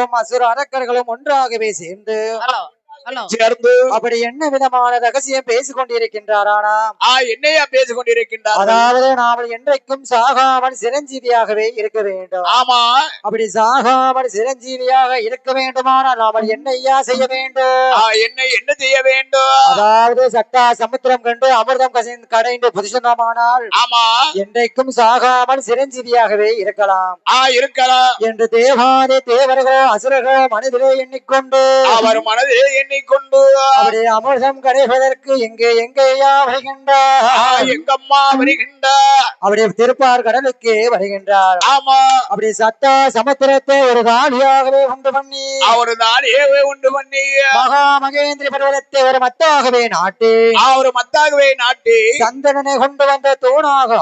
தேவர்களும் அசுர அரக்கர்களும் ஒன்றாகவே சேர்ந்து சேர்ந்து அப்படி என்ன விதமான ரகசியம் பேசிக் கொண்டிருக்கின்றாரானா என்னையா பேசிக் கொண்டிருக்கின்றார்? அதாவது நாம் என்றைக்கும் சாகாமல் சிரஞ்சீவியாகவே இருக்க வேண்டும். ஆமா, அப்படி சாகாமல் சிரஞ்சீவியாக இருக்க வேண்டுமானால் நாம் என்னையா செய்ய வேண்டும்? என்ன செய்ய வேண்டும்? அதாவது சட்டா சமுத்திரம் கண்டு அமிர்தம் கடைந்து புதிஷனமானால் ஆமா, என்றைக்கும் சாகாமல் சிரஞ்சீவியாகவே இருக்கலாம் என்று தேவாதி தேவர்களோ அசுரர்களோ மனதிலே எண்ணிக்கொண்டு அவர் மனதிலே எண்ணிக்கொண்டு அப்படி அமிர்தம் கிடைப்பதற்கு எங்கேயா வருகின்றார்? எங்கம்மா வருகின்றார்? அப்படி திருப்பார் கடலுக்கு வருகின்றார். ஆமா, அப்படி சட்டா சமுத்திரத்தை ஒரு தாலியாகவே உண்டு பண்ணி மகா மகேந்திர பர்வதத்தை ஒரு மத்தாகவே நாட்டி சந்தனனை கொண்டு வந்த தூணாக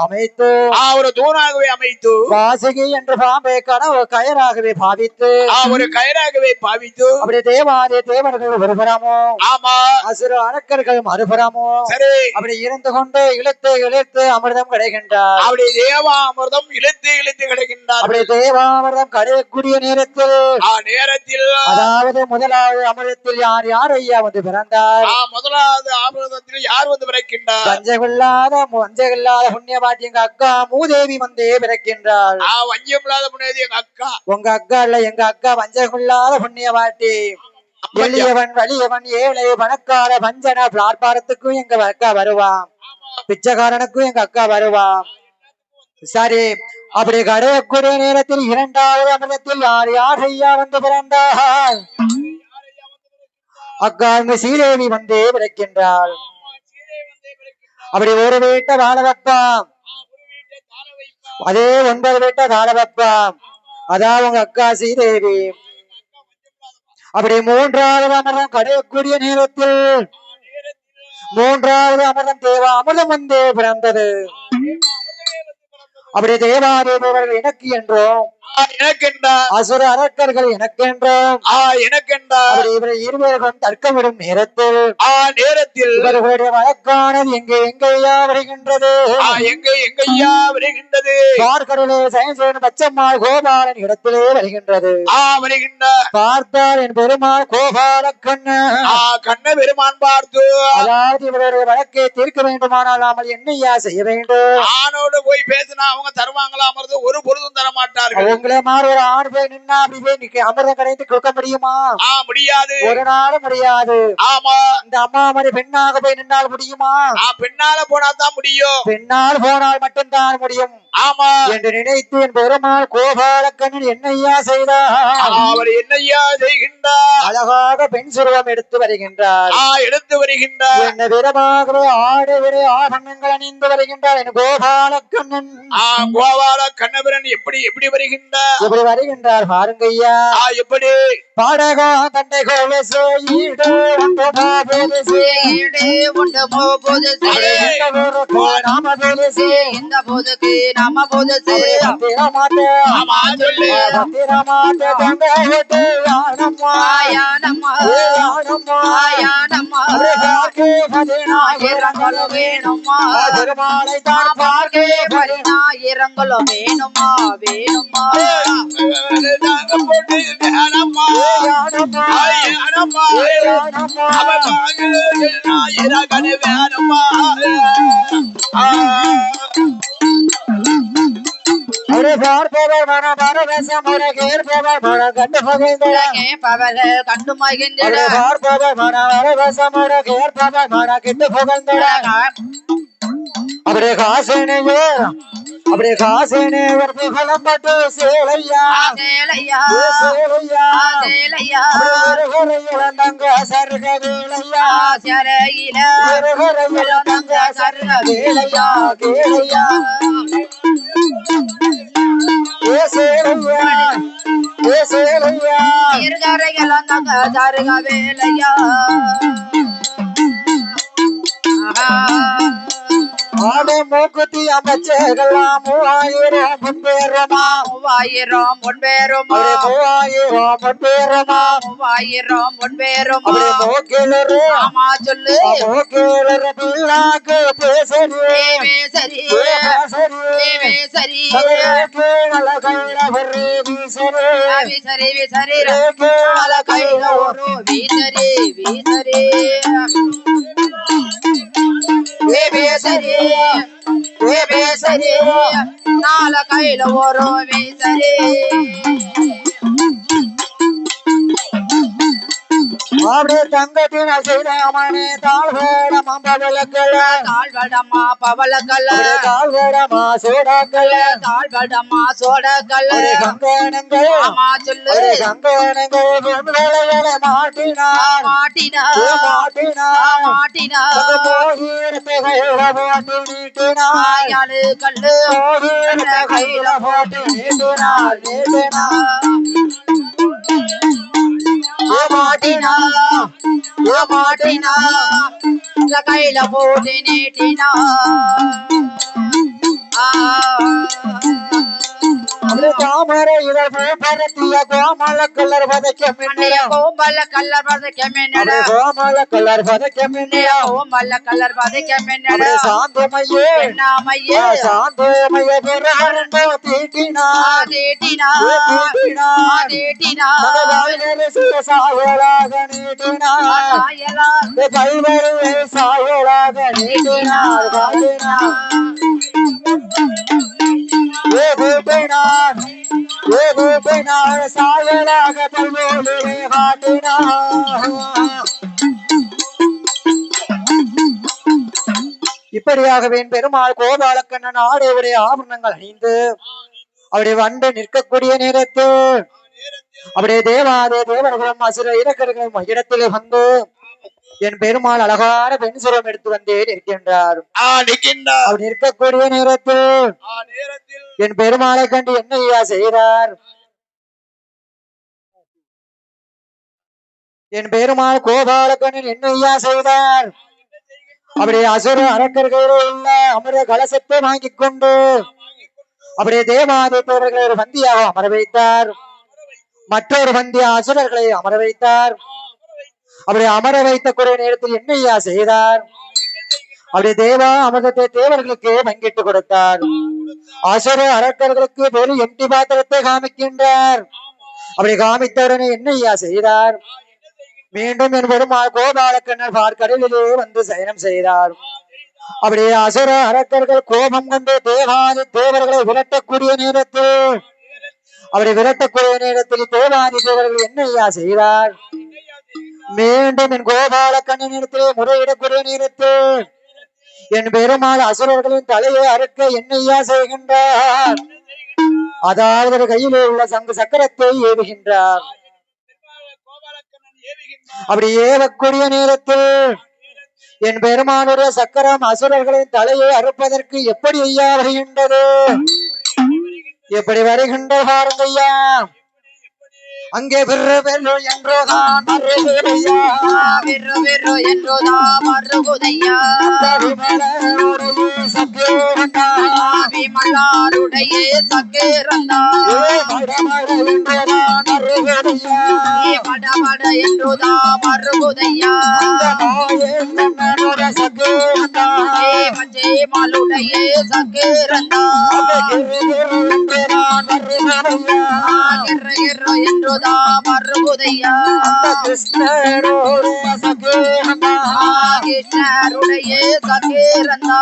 அமைத்து வாசுகி என்று பாம்பை கனவு கயராகவே பாவித்து அப்படி தேவாதி தேவர்கள் ஒருபுறமோ அசுர அரக்கர்கள் மறுபுறமோ அப்படி இருந்து கொண்டு இழுத்து அமிர்தம் கிடைக்கின்றார். அப்படி தேவாமிர்தம் இழுத்து கிடைக்கின்றார். அப்படி தேவாமிர்தம் கிடைக்கக்கூடிய நேரத்தில் அதாவது முதலாவது அமிர்தத்தில் யார் ஐயா வந்து பிறந்தார்? முதலாவது அமிர்தத்தில் யார் வந்து பிறக்கின்றார்? வஞ்சமில்லாத புண்ணிய பாட்டி எங்க அக்கா மூதேவி வந்து பிறக்கின்றார். வஞ்சமில்லாத புண்ணியதி எங்க அக்கா. உங்க அக்கா இல்ல, எங்க அக்கா வஞ்சமில்லாத புண்ணிய பாட்டி. எளியவன் வலியவன் ஏழை பணக்கார வஞ்சன பிளாட்பாரத்துக்கும் எங்க அக்கா வருவான், பிச்சைக்காரனுக்கும் எங்க அக்கா வருவான். சரி, அப்படி கடையக்கூடிய நேரத்தில் இரண்டாவது அமிர்தத்தில் யார் ஐயா வந்து பிறந்தார்? அக்கா சீதேவி வந்து பிறக்கின்றாள். அப்படி ஒரு வீட்டை வாழ வைப்பான், அதே 9 வீட்டை வாழ வைப்பான். அதான் உங்க அக்கா சீதேவி. அப்படி மூன்றாவது அமிர்தம் கடையக்கூடிய நேரத்தில் மூன்றாவது அமிர்தம் தேவா அமிர்தம் வந்து பிறந்தது. அப்படி தேவாதேவர்கள் எனக்கு என்றோம், அசுர அரக்கர்கள் எனக்கென்றோம் இருவர்களும் தர்க்கமிடும் நேரத்தில் இவர்களுடைய வழக்கானது எங்கேயா வருகின்றது? பார்க்கடலே சயன்சேன பச்சம்மாள் கோபாலன் இடத்திலே வருகின்றது. பார்த்தார் என் பெருமாள் கோபால கண்ண பெருமான் பார்த்து அதாவது இவருடைய வழக்கை தீர்க்க வேண்டுமானால் நாமல் என்னையா செய்ய வேண்டும்? ஆணோடு போய் பேசினா அவங்க தருவாங்களா? அமர்ந்து ஒரு பொழுதும் தர மாட்டார்கள். உங்களை மாதிரி ஒரு ஆண் போய் நின்னா அப்படி போய் அமிர்தம் கடைந்து கொடுக்க முடியுமா? முடியாது, ஒரு நாளும் முடியாது. ஆமா, இந்த அம்மா மாதிரி பெண்ணாக போய் நின்னால் முடியுமா? பெண்ணால போனா தான் முடியும், பெண்ணால் போனால் மட்டும்தான் முடியும். ஆமா என்று நினைத்து என் பெருமாள் கோபாலக்கண்ணன் என்னையா செய்தார்? அவர் என்னையா செய்கின்றார்? அழகாக பெண் சுருவம் எடுத்து வருகின்றார். என்ன விதமாகவே ஆடுவிரை ஆபரணங்கள் அணிந்து வருகின்றார் என் கோபாலக்கண்ணன். கோபாலக்கண்ணபிரன் எப்படி வருகின்றார்? எப்படி வருகின்றார் பாருங்க ஐயா. எப்படி பாடகா தண்டை கோவை செய்து இந்த போதுக்கு நாம போது வேணுமா பெருமாளை தான் பார்க்க இரங்கலும் வேணுமா வேணுமா பார்ப்பவர் மன மனவேசம் கேட்பவர் மன கண்டு கண்டு மகிழ்ந்திட பார்ப்பவர் மன மனவேசம் கேட்பவர் மன கெட்டு புகழ்ந்திட அப்படியே காசேனே ஒரு புகழம் பட்டு சேலையா தங்க சருக வேலையா தங்க சருக வேலையா கேளையா இருகரையெல்லாம் தங்க சருக வேலையா ஆடு மூக்குத்தி அமைச்சர்களாம் 3000 பொன்பேருமா 3000 பொன்பேருமா 3000 பொன்பேருமா 3000 பொன்பேருமா மூக்கிலரு ஆமா சொல்லு மூக்கிலரு பிள்ளாக்கு பேசரி பேசரி பேசரி கேள கைல வர்றே வீசரி விசரி விசரி கேள கைல ஒரு வீசரி வீசரி பேசரி பேசரி நால கையில ஒரு வீசரி அப்படியே தங்கத்தினால் செய்த மணி தாழ்வேடம் பவளக்கல தாழ்வடமா பவளக்கல தாழ்வேடமா சோடாக்கல தாழ்வடமா சோடக்கல கங்கணங்கள் ஆமா சொல்லு கங்கணங்கள் வேலைகளை மாட்டினார் மாட்டினார் மாட்டினார் மாட்டினார் போகிரத்தை கையில போட்டு நீட்டினார் கல்லு போகிரத்தை கையில போட்டு நீட்டினார் நீட்டினார் மாட்டினா மாட்டினா கையில போட்டு நீட்டினா தாமரை இதழ் பரத்திய கோமல கல்லர் பதைக்க கோம்பல கல்லர் பதைக்க மின்னட கோமல கல்லர் பதைக்க கோம்பல கல்லர் பதைக்க மின்னட சாந்தமையே நாமையே சாந்தமைய பிறரண்டோ தீட்டினா தீட்டினா தீட்டினா சாயலாக நீட்டினா கைவரை சாயலாக நீட்டினார் சாயலாக பல்வேறு காட்டினார். இப்படியாகவே பெருமாள் கோபாலக்கண்ணன் ஆடையுடைய ஆபரணங்கள் அணிந்து அவருடைய வண்டு நிற்கக்கூடிய நேரத்தில் அப்படியே தேவாதே தேவர்களும் அசுர இறக்கர்களும் இடத்திலே வந்து என் பெருமாள் அழகான பெண் சுரம் எடுத்து வந்தே நிற்கின்றார். அவர் நிற்கக்கூடிய நேரத்தில் என் பெருமாளை கண்டு என்ன ஐயா செய்கிறார்? என் பெருமாள் கோபாலக்கண்ணன் என்ன ஐயா செய்தார்? அப்படியே அசுர அரக்கர்களே இல்ல அமிர்த கலசத்தை வாங்கிக் கொண்டு அப்படியே தேவாதி தேவர்களை ஒரு வந்தியாக அமர வைத்தார். மற்றொரு வந்திய அசுரர்களை அமர வைத்தார். அப்படியே அமர வைத்த குறை நேரத்தில் என்ன ஐயா செய்தார்? அப்படியே தேவா அமிர்தத்தை தேவர்களுக்கு பங்கிட்டு கொடுத்தார். அசுர அரக்கர்களுக்கு வெறும் எம்டி பாத்திரத்தை காமிக்கின்றார். அப்படி காமித்தவுடனே என்ன ஐயா செய்தார்? மீண்டும் என் பெருமாள் கோபாலக்கண்ணர் பார்க்கடலிலே வந்து சயனம் செய்தார். அப்படியே அசுர அரக்கர்கள் கோபம் கொண்டு தேவாதி தேவர்களை விரட்டக்கூடிய நேரத்தில் அப்படி விரட்டக்கூடிய நேரத்தில் தேவாதி தேவர்கள் என்ன ஐயா செய்தார்? மீண்டும் என் கோபாலக்கண்ணன் இடத்திலே முறையிடக்கூடிய நேரத்தில் என் பெருமாள் அசுரர்களின் தலையை அறுக்க என்ன ஐயா செய்கின்றார்? அதாவது கையிலே உள்ள சங்கு சக்கரத்தை ஏவுகின்றார். அப்படி ஏவக்கூடிய நேரத்தில் என் பெருமானுடைய சக்கரம் அசுரர்களின் தலையை அறுப்பதற்கு எப்படி ஐயா வருகின்றது? எப்படி வருகின்ற பாருங்க ஐயா. அங்கே விரு வெல்லு என்றோதான் மறுகுதையா விமலாருடைய சக்கேரந்தா மடமட என்றுதா மறுகுதையா மலுடைய சக்கேரந்தா என்றுதா மறுகுதையா கிருஷ்ணருடைய சக்கேரந்தா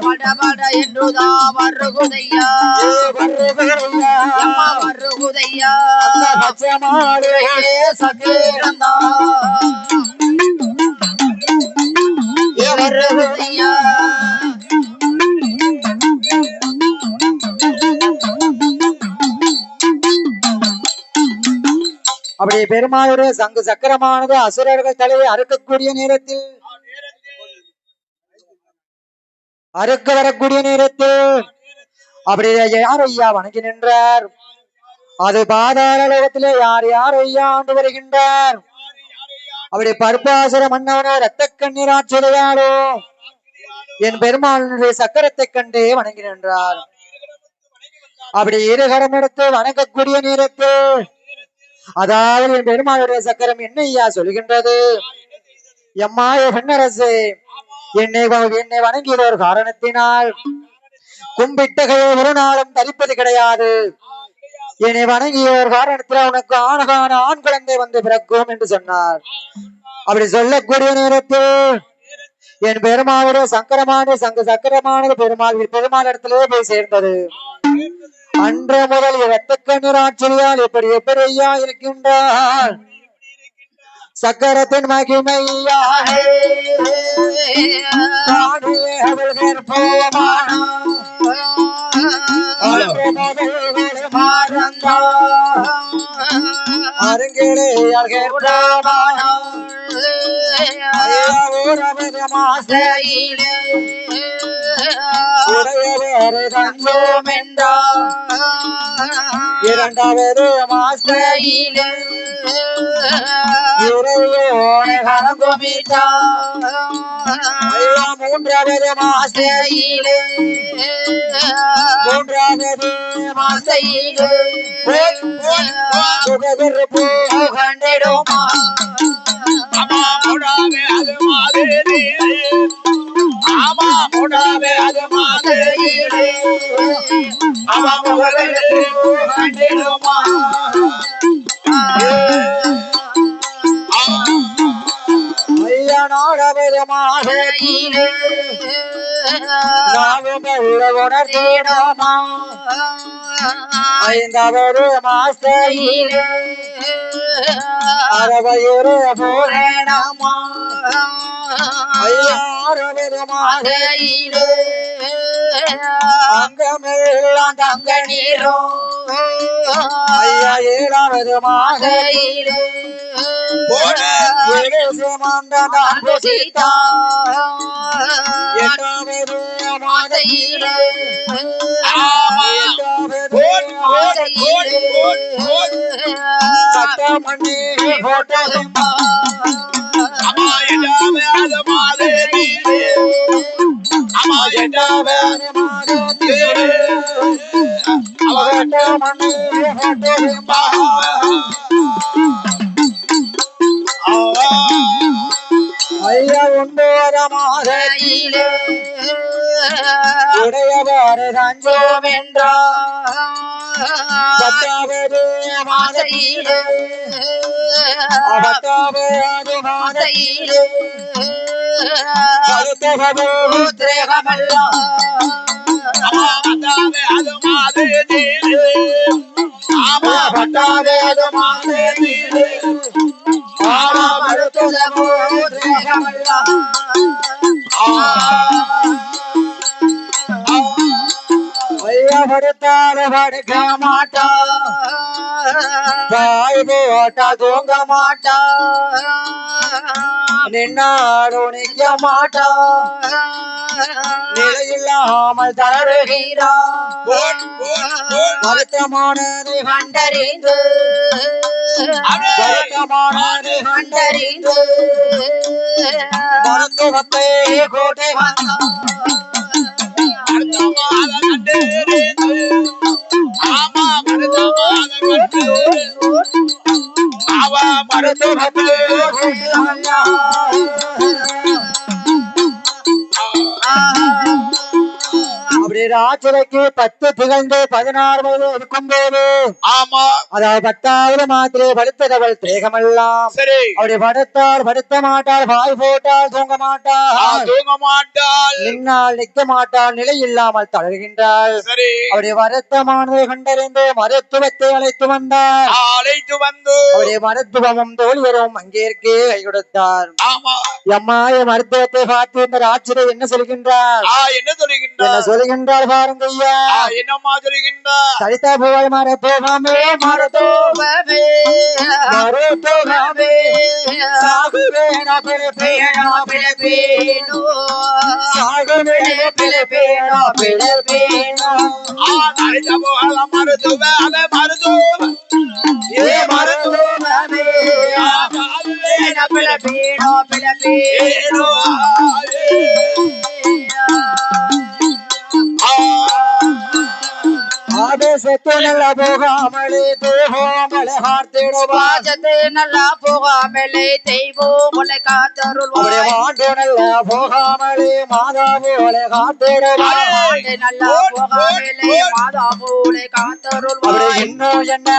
மடமட என்றுதா மறுகுதையா மறுகுதையா சக்கேரந்தா மறுகுதையா அப்படி பெருமாளுடைய சங்கு சக்கரமானது அசுரர்கள் தலையை அறுக்கக்கூடிய நேரத்தில் அறுக்க வரக்கூடிய நேரத்தில் அப்படி யார் ஐயா வணங்கி நின்றார்? அது பாதாள லோகத்திலே யார் யார் ஐயா ஆண்டு வருகின்றார்? அப்படி பருப்பாசுர மன்னவனோ ரத்த கண்ணீராட் சொல்லுவாரோ என் பெருமாளுடைய சக்கரத்தை கண்டே வணங்கி நின்றார். அப்படி இருகரம் எடுத்து வணங்கக்கூடிய நேரத்தில் அதாவது என் பெருமாளுடைய சக்கரம் என்ன ஐயா சொல்கின்றது? எம்மாய பெண்ணரசு என்னை வணங்கிய ஒரு காரணத்தினால் கும்பிட்ட கையை ஒரு நாளும் தரிப்பது கிடையாது. என்னை வணங்கிய ஒரு காரணத்தில் உனக்கு ஆணகான ஆண் குழந்தை வந்து பிறக்கும் என்று சொன்னார். அப்படி சொல்லக்கூடிய நேரத்தில் என் பெருமாளுடைய சக்கரமானது பெருமாள் இடத்திலே போய் சேர்ந்தது. அன்று முதல் இரத்த கண்ணீர் ஆட்சியால் எப்படி ஐயா இருக்கின்றார் சக்கரத்தின் மகிமையாக அருங்கிலே இரண்டாவது மாஸ்டையிலே மூன்றாவது மாசையிலே கண்டிடுமா ஐயா நாடவது மாசையிலே உணர்ந்தேனோமா ஐந்தாவது மாசையிலே அறவையுறு போரேனமா ஐயாவது மாசையிலே அங்கமெல்லாம் தங்க நீரோ ஐயா ஏழாவது மாசையிலே எட்டாவது மாசையிலே சட்டமணி போட்டதுமா ஐயா ஒன்பது மாசையிலே உடையவாறு தஞ்சோம் என்றார். பத்தாவது மாசையிலே பத்தாவது மாசையிலே ஐயா படுத்தால படுக்க மாட்டா பாய் போட்டா தூங்க மாட்டா நின்னாடு நிற்க மாட்டா நிலையில்லாமல் தளருகிறா வருத்தமானது கண்டறிந்து மருத்துவத்தை கோட்டை அப்படி ராத்திரைக்கு 10 திகழ்ந்து 16 வயது இருக்கும் போது ஆமா அதாவது 10வது மாத்திரை படுத்ததவள் தேகமெல்லாம் சரி அப்படி படுத்தாள் படுத்த மாட்டாள் வாய் போட்டால் தூங்க மாட்டாள் நின்னால் நிற்க மாட்டாள் நிலை இல்லாமல் தளர்கின்றாள். சரி அப்படி வருத்தமானதை கண்டறிந்து மருத்துவத்தை அழைத்து வந்தார். அவருடைய மருத்துவமும் தோல்வரும் அங்கேற்கே கை கொடுத்தார். எம்மாய மருத்துவத்தை பார்த்து இந்த ராட்சதை என்ன சொல்கின்றார் என்ன சொல்கின்றார் பாருங்க ஐயா. என்னம்மா சொல்கின்றார்? சரிதா போய் மருத்துவமே மருத்துவமே மருத்துவமே சாகுவேனா பிழைப்பேனா பிழைப்பேனோ சாகுவேனா பிழைப்பேனா பிழைப்பேனோ சரிதா போய் மருத்துவமே மருத்துவமே ஏ மருத்துவமே சாகுவேனா பிழைப்பேனா ஏனோ ஆவேசத்து நல்ல போகாமலே போகாமலே பார்த்திடுவா பாஜத்து நல்லா போகாமலே தெய்வம் உலை காத்தருள்வாய் மாண்டு நல்ல போகாமலே மாதா போல காத்திடுவா ஆண்டு நல்லா போகாமலே மாதா போலே காத்தருள்வாய் இன்னும் என்ன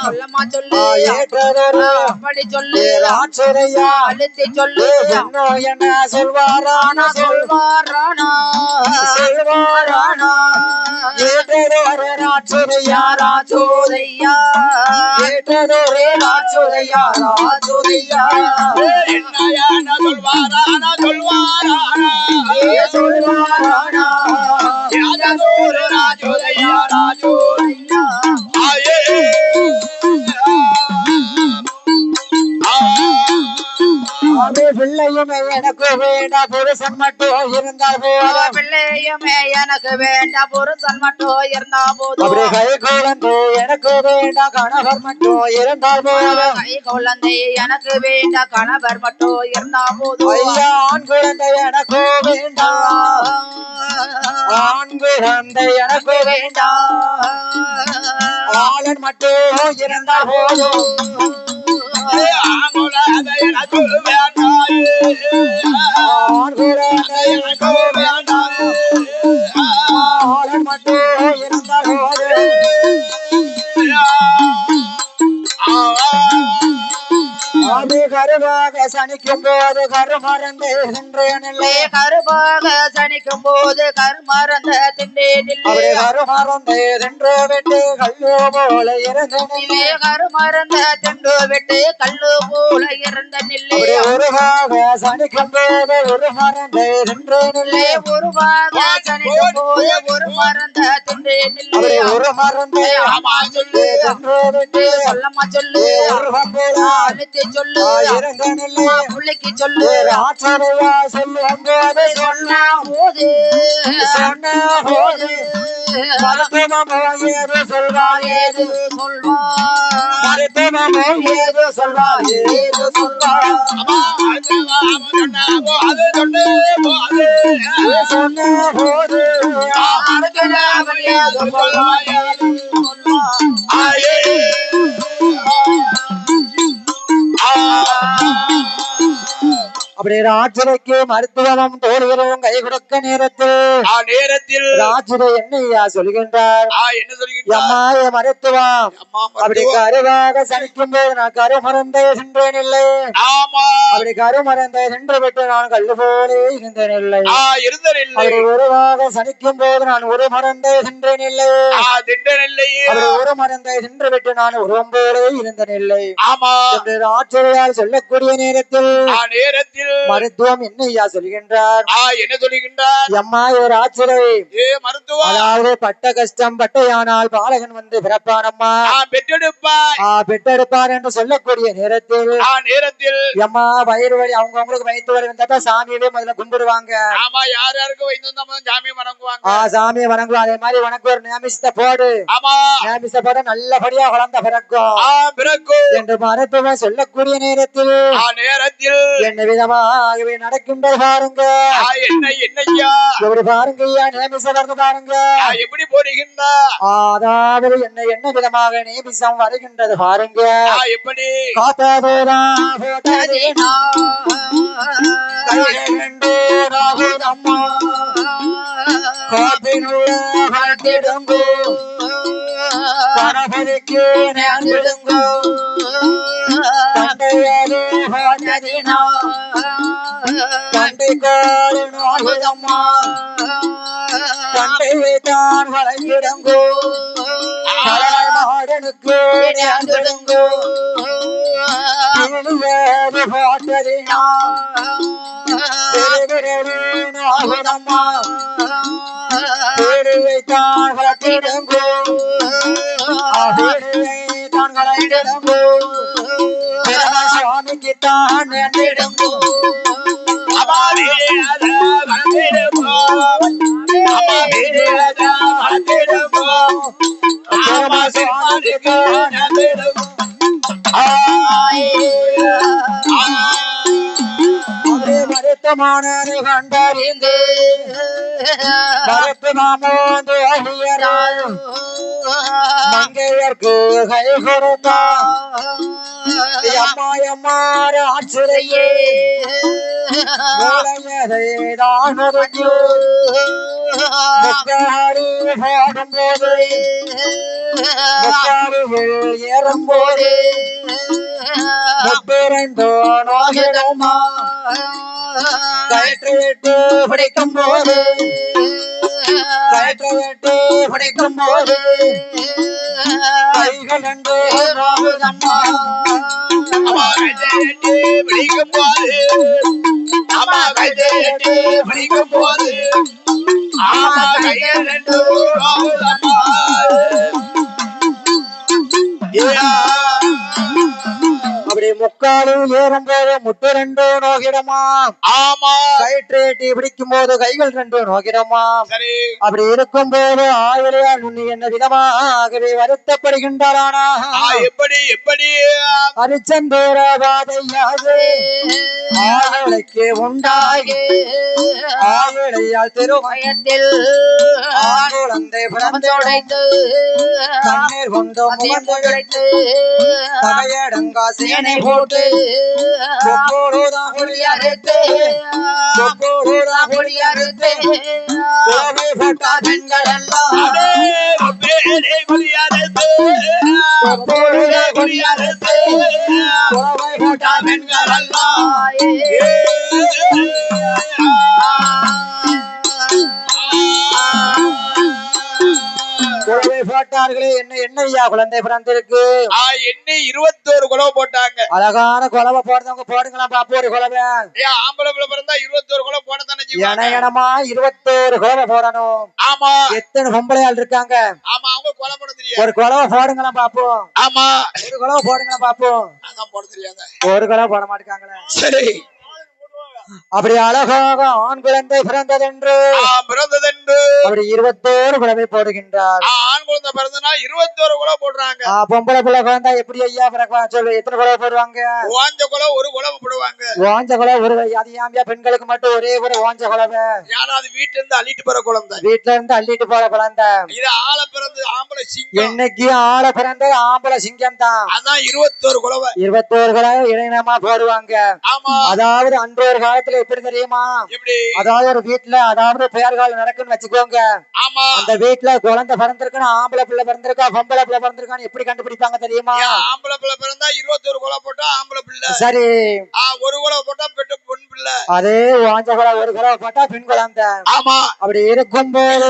சொல்லம்மா சொல்லு ஏற்றதொரு அப்படி சொல்லு ராட்சதையா அழுத்தி சொல்லு இன்னும் என்ன சொல்வாரான சொல்வாரானா சொல்வாரானா ஏற்றதொரு ராட்சதையா ராஜோதையா ஏற்றதொரு ராட்சதையா ராட்சதையா என்னையான சொல்வாரானா சொல்வாரானா சொல்வாரானா யாதோரு ராஜோதயா ராஜோதயா ஆயே ஆமே பிள்ளையுமே எனக்கு வேண்டாம் புருஷன் மட்டும் இருந்தால் போதும் பிள்ளையுமே எனக்கு வேண்டாம் புருஷன் மட்டும் இருந்தா போதும் அப்படி கை குழந்தை எனக்கு வேண்டாம் கணவர் மட்டும் இருந்தால் போதும் கை குழந்தை எனக்கு வேண்டாம் கணவர் மட்டும் இருந்தா போதும் ஐயா ஆண் குழந்தை எனக்கு வேண்டாம் ஆண் குழந்தை எனக்கு வேண்டாம் ஆளன் மட்டும் இருந்தால் போதும் ஆங்குலாத எனக்கு வேண்டாயே ஆண் குழந்தை எனக்கு வேண்டாயே ஆளன் மட்டும் இருந்தால் போதும் அது கருவாக சனிக்கும் போது கருமறந்து நின்றேனில்லை கருவாக சனிக்கும் போது கருமறந்த திண்டேனில்லை அவரை கருமறந்து நின்று விட்டு கல்லு போல இருந்தேனில்லை கருமறந்த திண்டு விட்டு கல்லு போல இருந்த நில்லை அவரை ஒருவாக சனிக்கும் போது ஒரு மறந்து நின்றேனில்லை ஒருவாக சனிக்கும் போது ஒரு மறந்த திண்டேனில்லை அவரை ஒரு மறந்து சொல்லு நின்று விட்டு சொல்லம்மா சொல்லு ஒருவன் போல அழுத்தி சொல்லு இருந்தேனில்லை பிள்ளைக்கு சொல்லு ஆச்சரியா சொல்லும் போது சொன்ன போது சொன்ன போது மருத்துவமோ ஏது சொல்வார் ஏது மருத்துவமோ ஏது சொல்வார் ஏது சொல்வார் அது சொன்னே போது சொன்ன போது ஆயே அப்படி ராட்சதைக்கு மருத்துவமும் தோல்கிறோம் கை கொடுக்க நேரத்தில் நேரத்தில் ராட்சதை என்னையா சொல்கின்றார் என்ன சொல்கின்றார் அம்மாய மருத்துவம் அப்படி கருவாக சனிக்கும் போது நான் கருமறந்தை சென்றேனில்லை ஆமா அப்படி கருமறந்தை சென்று விட்டு நான் கல்லு போலே இருந்தேனில்லை இருந்ததில்லை அப்படி உருவாக சனிக்கும் போது நான் ஒரு மறந்தை சென்றேனில்லை திண்டனில்லை அப்படி ஒரு மறந்தை சென்று விட்டு நான் உருவம் போலே இருந்தேனில்லை ஆமா என்று ராட்சதையால் சொல்லக்கூடிய நேரத்தில் நேரத்தில் மருத்துவம் என்னையா சொல்கின்றார் என்ன சொல்கின்றார் அம்மா ஒரு ஆச்சரை மருத்துவம் அதாவது பட்ட கஷ்டம் பட்டையானால் பாலகன் வந்து பிறப்பானம்மா பெற்றெடுப்பார் பெற்றெடுப்பார் என்று சொல்லக்கூடிய நேரத்தில் நேரத்தில் அம்மா வயிறு வலி அவங்களுக்கு வயிற்று வலி வந்தா சாமியவே முதல்ல கும்பிடுவாங்க ஆமா யார் யாருக்கு வயிற்று சாமி வணங்குவாங்க சாமியை வணங்குவோம் அதே மாதிரி உனக்கு ஒரு நேமிசத்தை போடு ஆமா நேமிசத்தை போட நல்லபடியா குழந்தை பிறக்கும் பிறக்கும் என்று மருத்துவம் சொல்லக்கூடிய நேரத்தில் நேரத்தில் என்ன விதமாகவே நடக்கின்றது பாருங்க என்னையா எப்படி பாருங்க ஐயா நேமிசம் வருது பாருங்க எப்படி போடுகின்ற அதாவது என்ன விதமாக நேமிசம் வருகின்றது பாருங்க எப்படி காத்ததோதான் அம்மா காப்பினுள்ள வாழ்த்திடுங்கோ கணபதிக்கு நேர்ந்திடுங்கோ தந்தையாரே வாழ்த்தினா தந்தை கோடு நோயுதம்மா தந்தையை தான் வளர்த்திடுங்கோ மாடனுக்கு நேர்ந்திடுங்கோ வெளியேறு போட்டதினா நோயுதம்மா பேடியை தான் வளர்த்திடுங்கோ பேடியை தான் வளர்த்திடுங்கோ சுவாமிக்கு தான் நேர்ந்திடுங்கோ ஆ வருத்தமானது கண்டறிந்து மறுத்து மாமோந்து அழியறாள் மங்கையர்க்கு கை கொடுத்தான் அம்மாயம்மாற ஆசிரியே மூளையதை தான் ஒதுக்கி முக்காரி பாடும்போது முக்காரிகள் ஏறும்போது முப்பிரண்டோ நோகிடமா கயிற்று விட்டு பிடிக்கும் போது கயிற்று விட்டு பிடிக்கும் போது கைகள் ரெண்டு நோகுதம்மா பிடிக்கும் போது அம்மா கைதேட்டி பிடிக்கும் போது ஆமா கையில் ரெண்டு அம்மா அப்படி முக்காலும் ஏறும்போது முட்டு ரெண்டு நோகிடமா ஆமா கயிற்றேட்டி பிடிக்கும் போது கைகள் ரெண்டு நோகிடமா சரி அப்படி இருக்கும் போது ஆயிரையால் உன்னை என்ன விதமாகவே வருத்தப்படுகின்றானா எப்படி எப்படி அரிச்சந்தோர பாதையாக ஆயலைக்கு உண்டாகி ஆயலையால் திருமயத்தில் ஆகுழந்தை பிறந்தோடைத்து கண்ணீர் கொண்டு முகந்துழைத்து தகையடங்கா சேனை போட்டு கொக்கோடுதான் புலியறுத்து கொக்கோடுதான் புலியறுத்து குலவை போட்டார் பெண்கள் எல்லாம் கொக்கோடுதான் புலியறுத்து குலவை போட்டார் பெண்கள் எல்லாம் குலவை போட்டார்களே என்ன என்ன ஐயா குழந்தை பிறந்திருக்கு எண்ணி 21 குலவை போட்டாங்க அழகான குலவை போடுறவங்க போடுங்களாம் பாப்போம் ஒரு குலவை ஆம்பளை பிள்ளை பிறந்தா 21 குலவை போடத்தானே செய்வாங்க இணையமா 21 குலவை போடணும் ஆமா எத்தனை பொம்பளையாள் இருக்காங்க ஆமா அவங்க கொலை போட தெரியாது ஒரு குலவை போடுங்களாம் பாப்போம் ஆமா ஒரு குலவை போடுங்களாம் பாப்போம் அதான் போட தெரியாத ஒரு குலவை போட மாட்டாங்களே சரி அப்படி அழகாக ஆண் குழந்தை பிறந்ததென்று பிறந்ததென்று அப்படி 21 குலவை போடுகின்றார் ஆண் குழந்தை பிறந்தனா 21 குலவை போடுறாங்க பொம்பளை பிள்ளை குழந்தை எப்படி ஐயா பிறக்கலாம் சொல்லு எத்தனை குலவை போடுவாங்க ஓஞ்ச குலை ஒரு குலவை போடுவாங்க ஓஞ்ச குலை ஒரு அது ஏம்பியா பெண்களுக்கு மட்டும் ஒரே ஒரு ஓஞ்ச குலவை யாராவது வீட்டுல இருந்து அள்ளிட்டு போற குழந்தை வீட்டுல இருந்து அள்ளிட்டு போற குழந்தை இது ஆளை பிறந்து ஆம்பளை சிங்கம் என்னைக்கு ஆளை பிறந்த ஆம்பளை சிங்கம் தான் அதான் 21 குலவை 21 குலவை இணையமா போடுவாங்க ஆமா அதாவது அன்றொரு காலத்துல எப்படி தெரியுமா எப்படி அதாவது ஒரு வீட்டுல அதாவது பெயர்கள் நடக்குன்னு வச்சுக்கோங்க ஆமா அந்த வீட்டுல குழந்தை பிறந்திருக்குன்னு ஆம்பளை பிள்ளை பிறந்திருக்கா பொம்பளை பிள்ளை பிறந்திருக்கான்னு எப்படி கண்டுபிடிப்பாங்க தெரியுமா ஆம்பளை பிள்ளை பிறந்தா 21 குலை போட்டா ஆம்பளை பிள்ளை சரி ஒரு குலை போட்டா பெண் பிள்ளை அதே வாஞ்ச குலை ஒரு குலை போட்டா பெண் குழந்தை ஆமா அப்படி இருக்கும் போது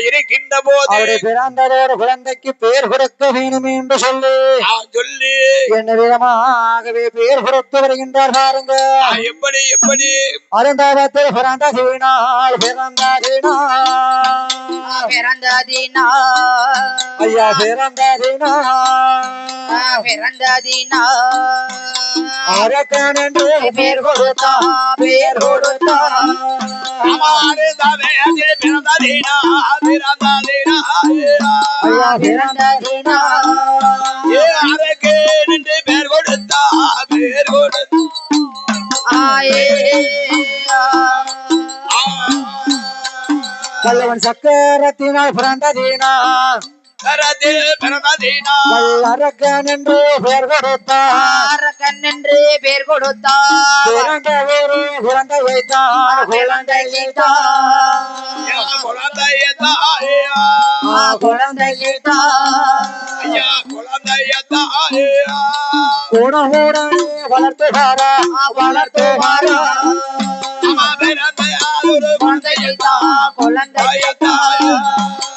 இருக்கின்ற போது அப்படி பிறந்ததோடு குழந்தைக்கு பேர் கொடுக்க வேணும் என்று சொல்லி சொல்லி என்ன விதமாகவே பேர் கொடுத்து வருகின்றார் பாருங்க எப்படி எப்படி அருந்தாவத்தில் பிறந்ததினால் ஐயா பிறந்ததினால் அரக்கன் என்று பேர் கொடுத்தா ஐயா பிறந்ததினால் அரக்கன் என்று பேர் கொடுத்தா வல்லவன் சக்கரத்தினால் பிறந்ததீனா அரக்கன் என்று பேர் கொடுத்தார் பிறந்த ஒரு குழந்தை வைத்தார் குணமுடனே வளர்த்துவாரா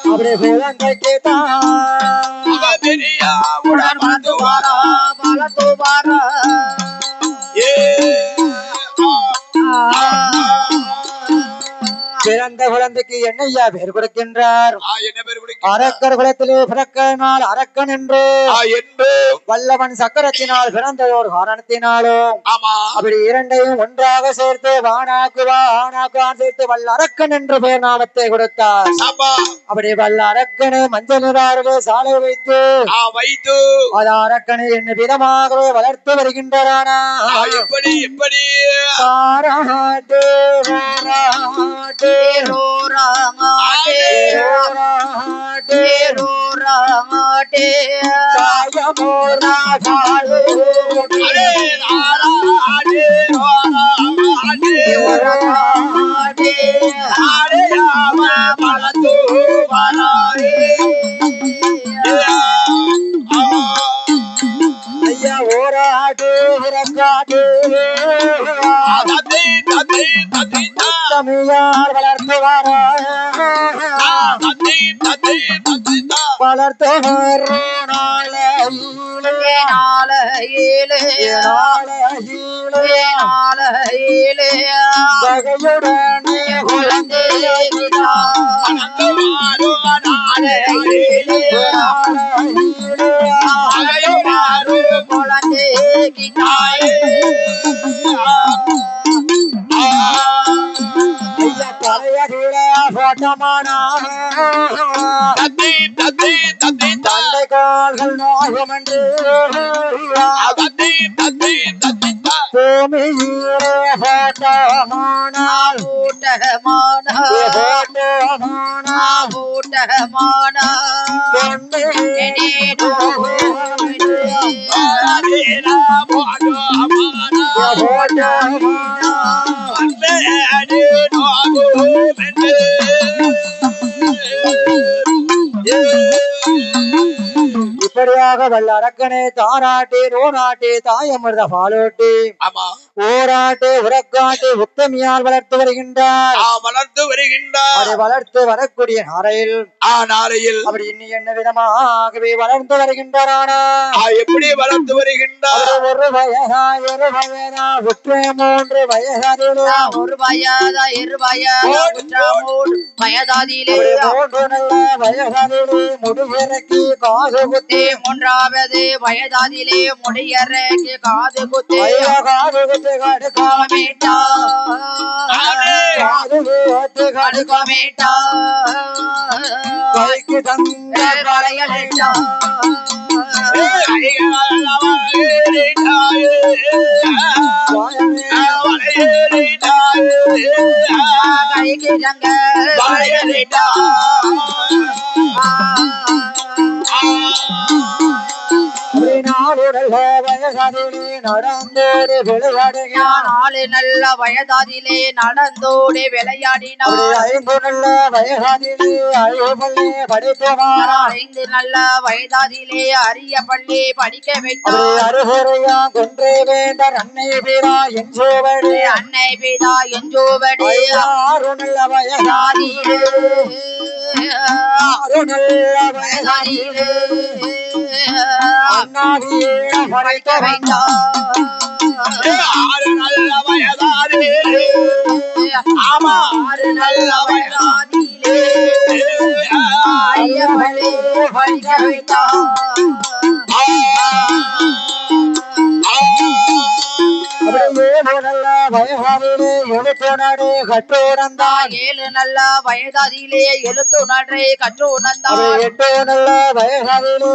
அப்படி குழந்தைக்கு உடன் வளர்த்துவாரா பிறந்த குழந்தைக்கு என்னையா பேர் கொடுக்கின்றார்? என்ன பேர் கொடுக்க? அரக்கர் குலத்திலே பிறக்கனால் அரக்கன் என்று என்று வல்லவன் சக்கரத்தினால் பிறந்ததோர் காரணத்தினாலும் ஆமா அப்படி இரண்டையும் ஒன்றாக சேர்த்து வானாக்குவா ஆனாக்குவான் சேர்த்து வல்ல அரக்கன் என்று பெயர் நாமத்தை கொடுத்தார். ஆமா அப்படி வல்ல அரக்கனை மஞ்சள் நிறாரிலே சாலை வைத்து வைத்து அது அரக்கனை என்ன விதமாகவே வளர்த்து வருகின்றானா. எப்படி எப்படி பாராட்டு பாராட்டு ரோராமாட்டே ரோராமாட்டே காயமோரா காலே அரே ஆராடே ரோராமாட்டே ஆரேயாம மலத்து வராரே ஐயா ஓராட்டு உறங்காட்டு தத்தை தத்தை தத்தை தமிழார் வளர்த்து வர தத்தை தத்தை தத்தை வளர்த்து வரும் நாளையிலே நாளையிலே நாளையிலே வகையுடனே தந்தை கால்கள் நோகமென்று பூமியிலே போட்டமானால் இப்படியாக வல்ல அரக்கனை தாராட்டி ரோனாட்டி தாயமிர்த பாலோட்டி ஓராட்டு உறக்காட்டு உத்தமியால் வளர்த்து வருகின்றார். அதை வளர்த்து வரக்கூடிய நாரையில் அப்படி இன்னும் என்ன விதமாகவே வளர்ந்து வருகின்றானா. எப்படி வளர்த்து வருகின்றார்? ஒரு வயதா இரு வயதா உற்ற மூன்று வயதாதிலே ஒரு வயதா இரு வயதா வயதாதிலே மூன்று நல்ல வயதாதிலே முடிவிறக்கி காது குத்தி மூன்றாவது வயதாதிலே முடியறக்கு காது குத்தி காது குத்தி கடுக்காமேட்டா காது குத்தி கடுக்காமேட்டா கைக்கு தந்த வளையலிட்டா கைக்கு தங்க வளையலிட்டா நடந்தோடு விளையாடுகிறான். நாலு நல்ல வயதாதிலே நடந்தோடு விளையாடினார். ஐந்து நல்ல வயதாதிலே அழிவுபள்ளி படித்தவான். ஐந்து நல்ல வயதாதிலே அரிய பள்ளி படிக்க வைத்தார். அருகுறையா கொன்றே வேண்டார் அன்னை பீடா என்றோவடி அன்னை பீடா என்றோவடி ஆறு நல்ல வயதாதிலே ஆறு நல்ல வயதாதிலே அண்ணாடியே படைக்க வைத்தார். ஆறு நல்ல வயதாதிலே ஆமா ஆறு நல்ல வயதாதிலே படிக்க வைத்தார். ஏழு நல்ல வயதாதிலே எழுத்து நடை கற்று உணர்ந்தார். எட்டு நல்ல வயதாதிலே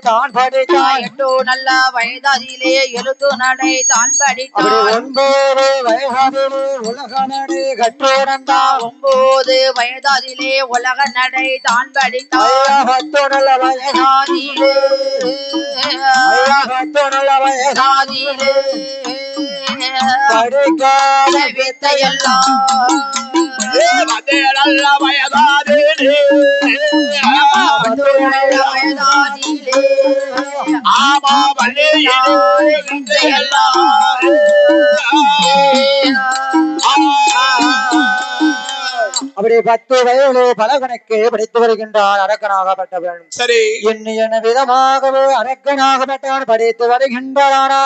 தான் படித்தார். எட்டு நல்ல வயதாதிலே எழுத்து நடை தான் படித்தார். ஒன்பது வயதாதிலே உலக நடை கற்றுணர்ந்தார். ஒன்பது வயதாதிலே உலக நடை தான் படித்தார். பத்து நல்ல வயதாதிலே பத்து நல்ல வயதாதிலே படிக்காத வித்தையெல்லாம் நல்ல வயதாதிலே வயதாதிலே ஆமா வள்ளியிலே வித்தையெல்லாம் அப்படி 10 வயதிலே பல கணக்கு படித்து வருகின்றான் அரக்கனாகப்பட்டவன். சரி என்ன விதமாகவே அரக்கனாகப்பட்டவன் படித்து வருகின்றானா?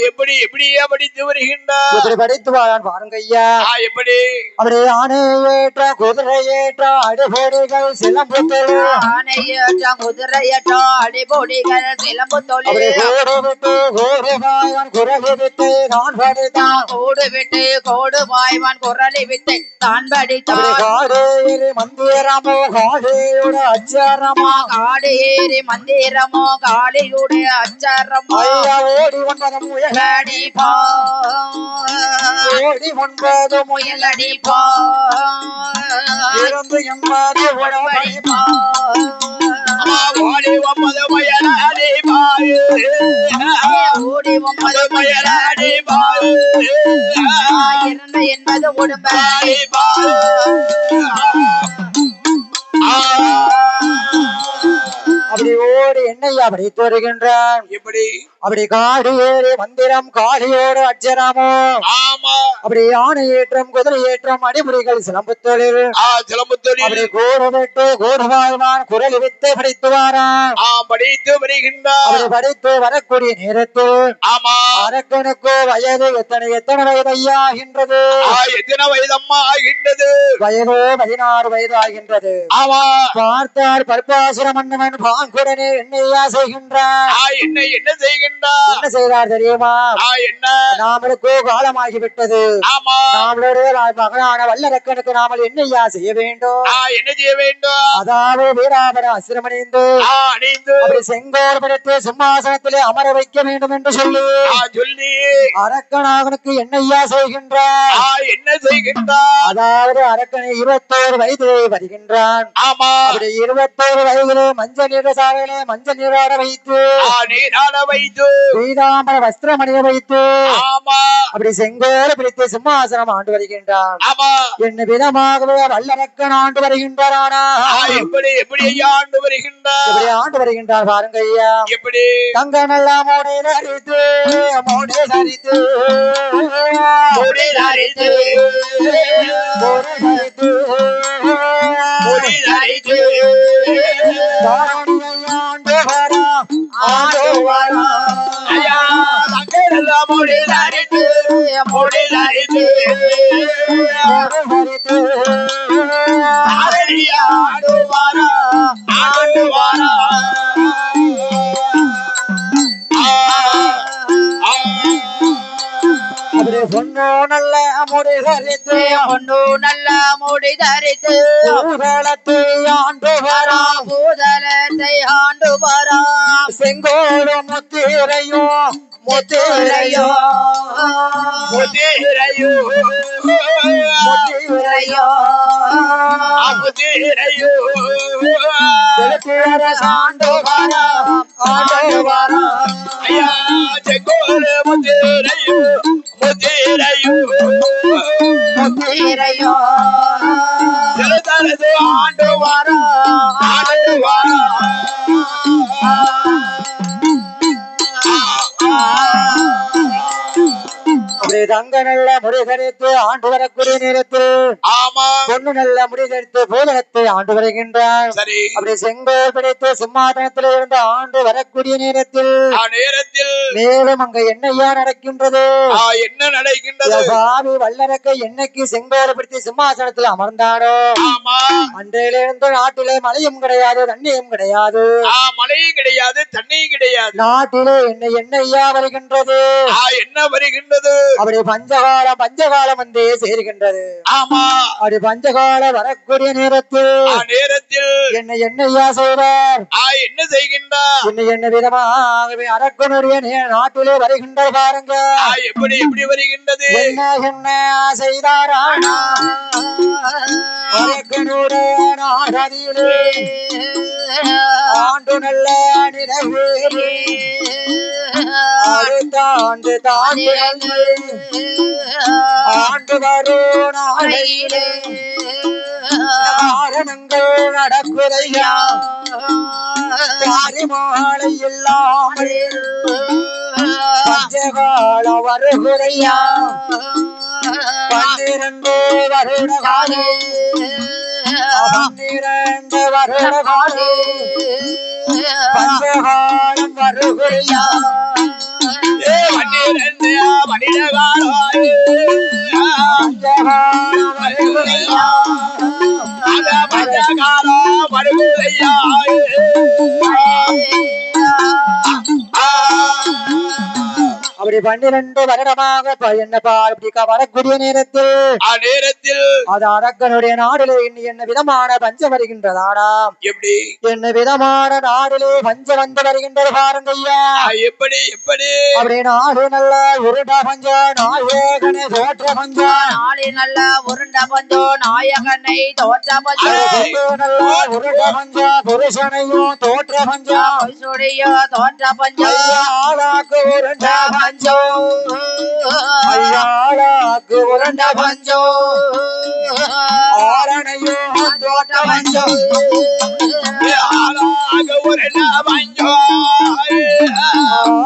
எப்படி எப்படியா படித்து வருகின்றார்? எப்படி படித்து வாழான் பாருங்க ஐயா. எப்படி அப்படி ஆனை ஏற்ற குதிரை ஏற்ற அடிபொடிகள் சிலம்பு தொழில் ஆனை ஏற்றம் குதிரை ஏற்றம் அடிபொடிகள் சிலம்பு தொழில் கோடு விட்டு கோடு வாயன் குரலி விட்டு நான் படித்தான் கோடு விட்டு கோடு வாய்வான் குரலி வித்தை தான் படித்தான் காடு ஏறி மந்திரமோ காளியோட அச்சாரமா காடு ஏறி மந்திரமோ காளியுடைய அச்சாரமோ ஐயா ஓடி வந்தது முயலடி ஓடி வந்தது முயலடி போ இருந்து எண்பது உடம்படி ஓடி 9 முயலாடி பாயு ஓடி 9 முயலாடி பாயு இரண்டு என்பது உடம்படி அப்படி ஓடி என்னையா படித்து வருகின்றான். எப்படி அப்படி காடு ஏறி மந்திரம் காளியோடு அச்சரமோ ஆமா அப்படி யானை ஏற்றம் குதிரை ஏற்றம் அடிமுறைகள் சிலம்பு தொழில் சிலம்பு தொழில் அப்படி கூறு விட்டு கூறு வாழ்வான் குரல் வித்தை படித்து வாரான். படித்து வருகின்றார். அப்படி படித்து வரக்கூடிய நேரத்தில் ஆமா அரக்கனுக்கு வயது எத்தனை வயது ஐயா ஆகின்றது? எத்தனை வயதம்மா ஆகின்றது? வயதோ 16 வயது ஆகின்றது. ஆமா பார்த்தார் பர்பாசுர மன்னவன் பாங்குடனே என்னையா செய்கின்றார்? என்ன செய்கின்றார்? என்ன செய்தார் தெரியுமா? என்ன நாமளுக்கு காலமாகிவிட்டது. ஆமா நாமளுடைய மகனான வல்லரக்கனுக்கு நாமல் என்னையா செய்ய வேண்டும்? என்ன செய்ய வேண்டும்? அதாவது வீராபர அசிரமணிந்து அப்படி செங்கோல் படைத்து சிம்மாசனத்திலே அமர வைக்க வேண்டும் என்று சொல்லி அரக்கனாகனுக்கு என்னையா செய்கின்றார்? என்ன செய்கின்றார்? அதாவது அரக்கனை 21 வயதிலே வருகின்றான். ஆமா அப்படி 21 வயதிலே மஞ்சள் நீர சாலையிலே மஞ்சள் நீராட வைத்து பீதாம்பர வஸ்திரம் அணிய வைத்து அப்படி செங்கோல பிடித்து சிம்மாசனம் ஆண்டு வருகின்றான். என்ன விதமாகவே வல்லரக்கன் ஆண்டு வருகின்றானா? எப்படி எப்படி ஆண்டு வருகின்றார்? எப்படி ஆண்டு வருகின்றார் பாருங்க ஐயா. எப்படி தங்க நல்ல மோடி தரித்து மோடி தரித்து மோடி தரித்து மோடி தரித்து ஆண்டு வரா ஆண்டு வரா ஐயா தங்க நல்ல மோடி தரித்து மோடி தரித்து ஆண்டு வரா ஆண்டு வரா அப்படி பொண்ணு நல்ல முடி தரித்து பொண்ணு நல்ல முடி தரித்து பூதளத்தை ஆண்டு வரா பூதலத்தை ஆண்டு வரா செங்கோடு முத்திரையோ முத்திரையோ முதிரையோ முத்திரையோ முதிரையோ ஆண்டு வரா ஆண்டு வரா ஐயா செங்கோடு முதிரையோ முதிரையோ முத்திரையோ ஜலதரது ஆண்டு வரா ஆண்டு வரா அப்படி தங்க நல்ல முடி தரித்து ஆண்டு வரக்கூடிய நேரத்தில் ஆமா பொண்ணு நல்ல முடி தரித்து பூதளத்தை ஆண்டு வருகின்றான். சரி அப்படி செங்கோல் பிடித்து சிம்மாசனத்தில் இருந்து ஆண்டு வரக்கூடிய நேரத்தில் நேரத்தில் மேலும் அங்க என்னையா நடக்கின்றது? என்ன நடக்கின்றது? பாவி வல்லரக்க என்னைக்கு செங்கோல் பிடித்து சிம்மாசனத்தில் அமர்ந்தானோ ஆமா அன்றையிலிருந்து நாட்டிலே மழையும் கிடையாது தண்ணியும் கிடையாது. மழையும் கிடையாது தண்ணியும் கிடையாது. நாட்டிலே என்னையா வருகின்றது? என்ன வருகின்றது? அப்படி பஞ்சகாலம் வந்து சேர்கின்றது. ஆமா அப்படி பஞ்சகாலம் வரக்கூடிய நேரத்தில் என்னையா செய்வார்? என்ன செய்கின்றார்? என்ன விதமாகவே அரக்கனுடைய நாட்டிலே வருகின்ற பாருங்க. எப்படி எப்படி வருகின்றது? என்ன செய்தாரானா அரக்கனுடைய நாடதிலே ஆண்டு நல்ல நிறைவேறி அடுத்த ஆண்டு தாண்டி ஆண்டு வரும் நாளையிலே காரணங்கள் நடக்குதையா மாலை இல்லாமல் பஞ்சகால வருகுதையா 12 வருட காலம் 12 வருட காலம் பஞ்சகாலம் வருகையா 12 வருடகாலம் பஞ்சகாலம் வருகையா பஞ்சகாலம் வருகையா அப்படி 12 வருடமாக என்ன வரக்கூடிய நேரத்தில் அது அரக்கனுடைய நாடிலே என்ன விதமான பஞ்சம் வருகின்றதாடாம். எப்படி என்ன விதமான நாடிலே பஞ்சம் வந்து வருகின்றது பாருங்க ஐயா. எப்படி எப்படி அப்படி நாடு நல்ல உருண்ட பஞ்சம் நாயகனை தோற்ற பஞ்சம் நாளை நல்ல உருண்ட பஞ்சம் நாயகனை தோற்ற பஞ்சம் நல்ல உருண்ட பஞ்சம் புருஷனையும் தோற்ற பஞ்சம் தோற்ற பஞ்சம் ஆளாக்கு உருண்ட பஞ்சம் ஐயாளாக்கு உருண்ட பஞ்சம் ஆரணையும் தோற்ற பஞ்சம் ஆளாக உருண்ட பஞ்சம்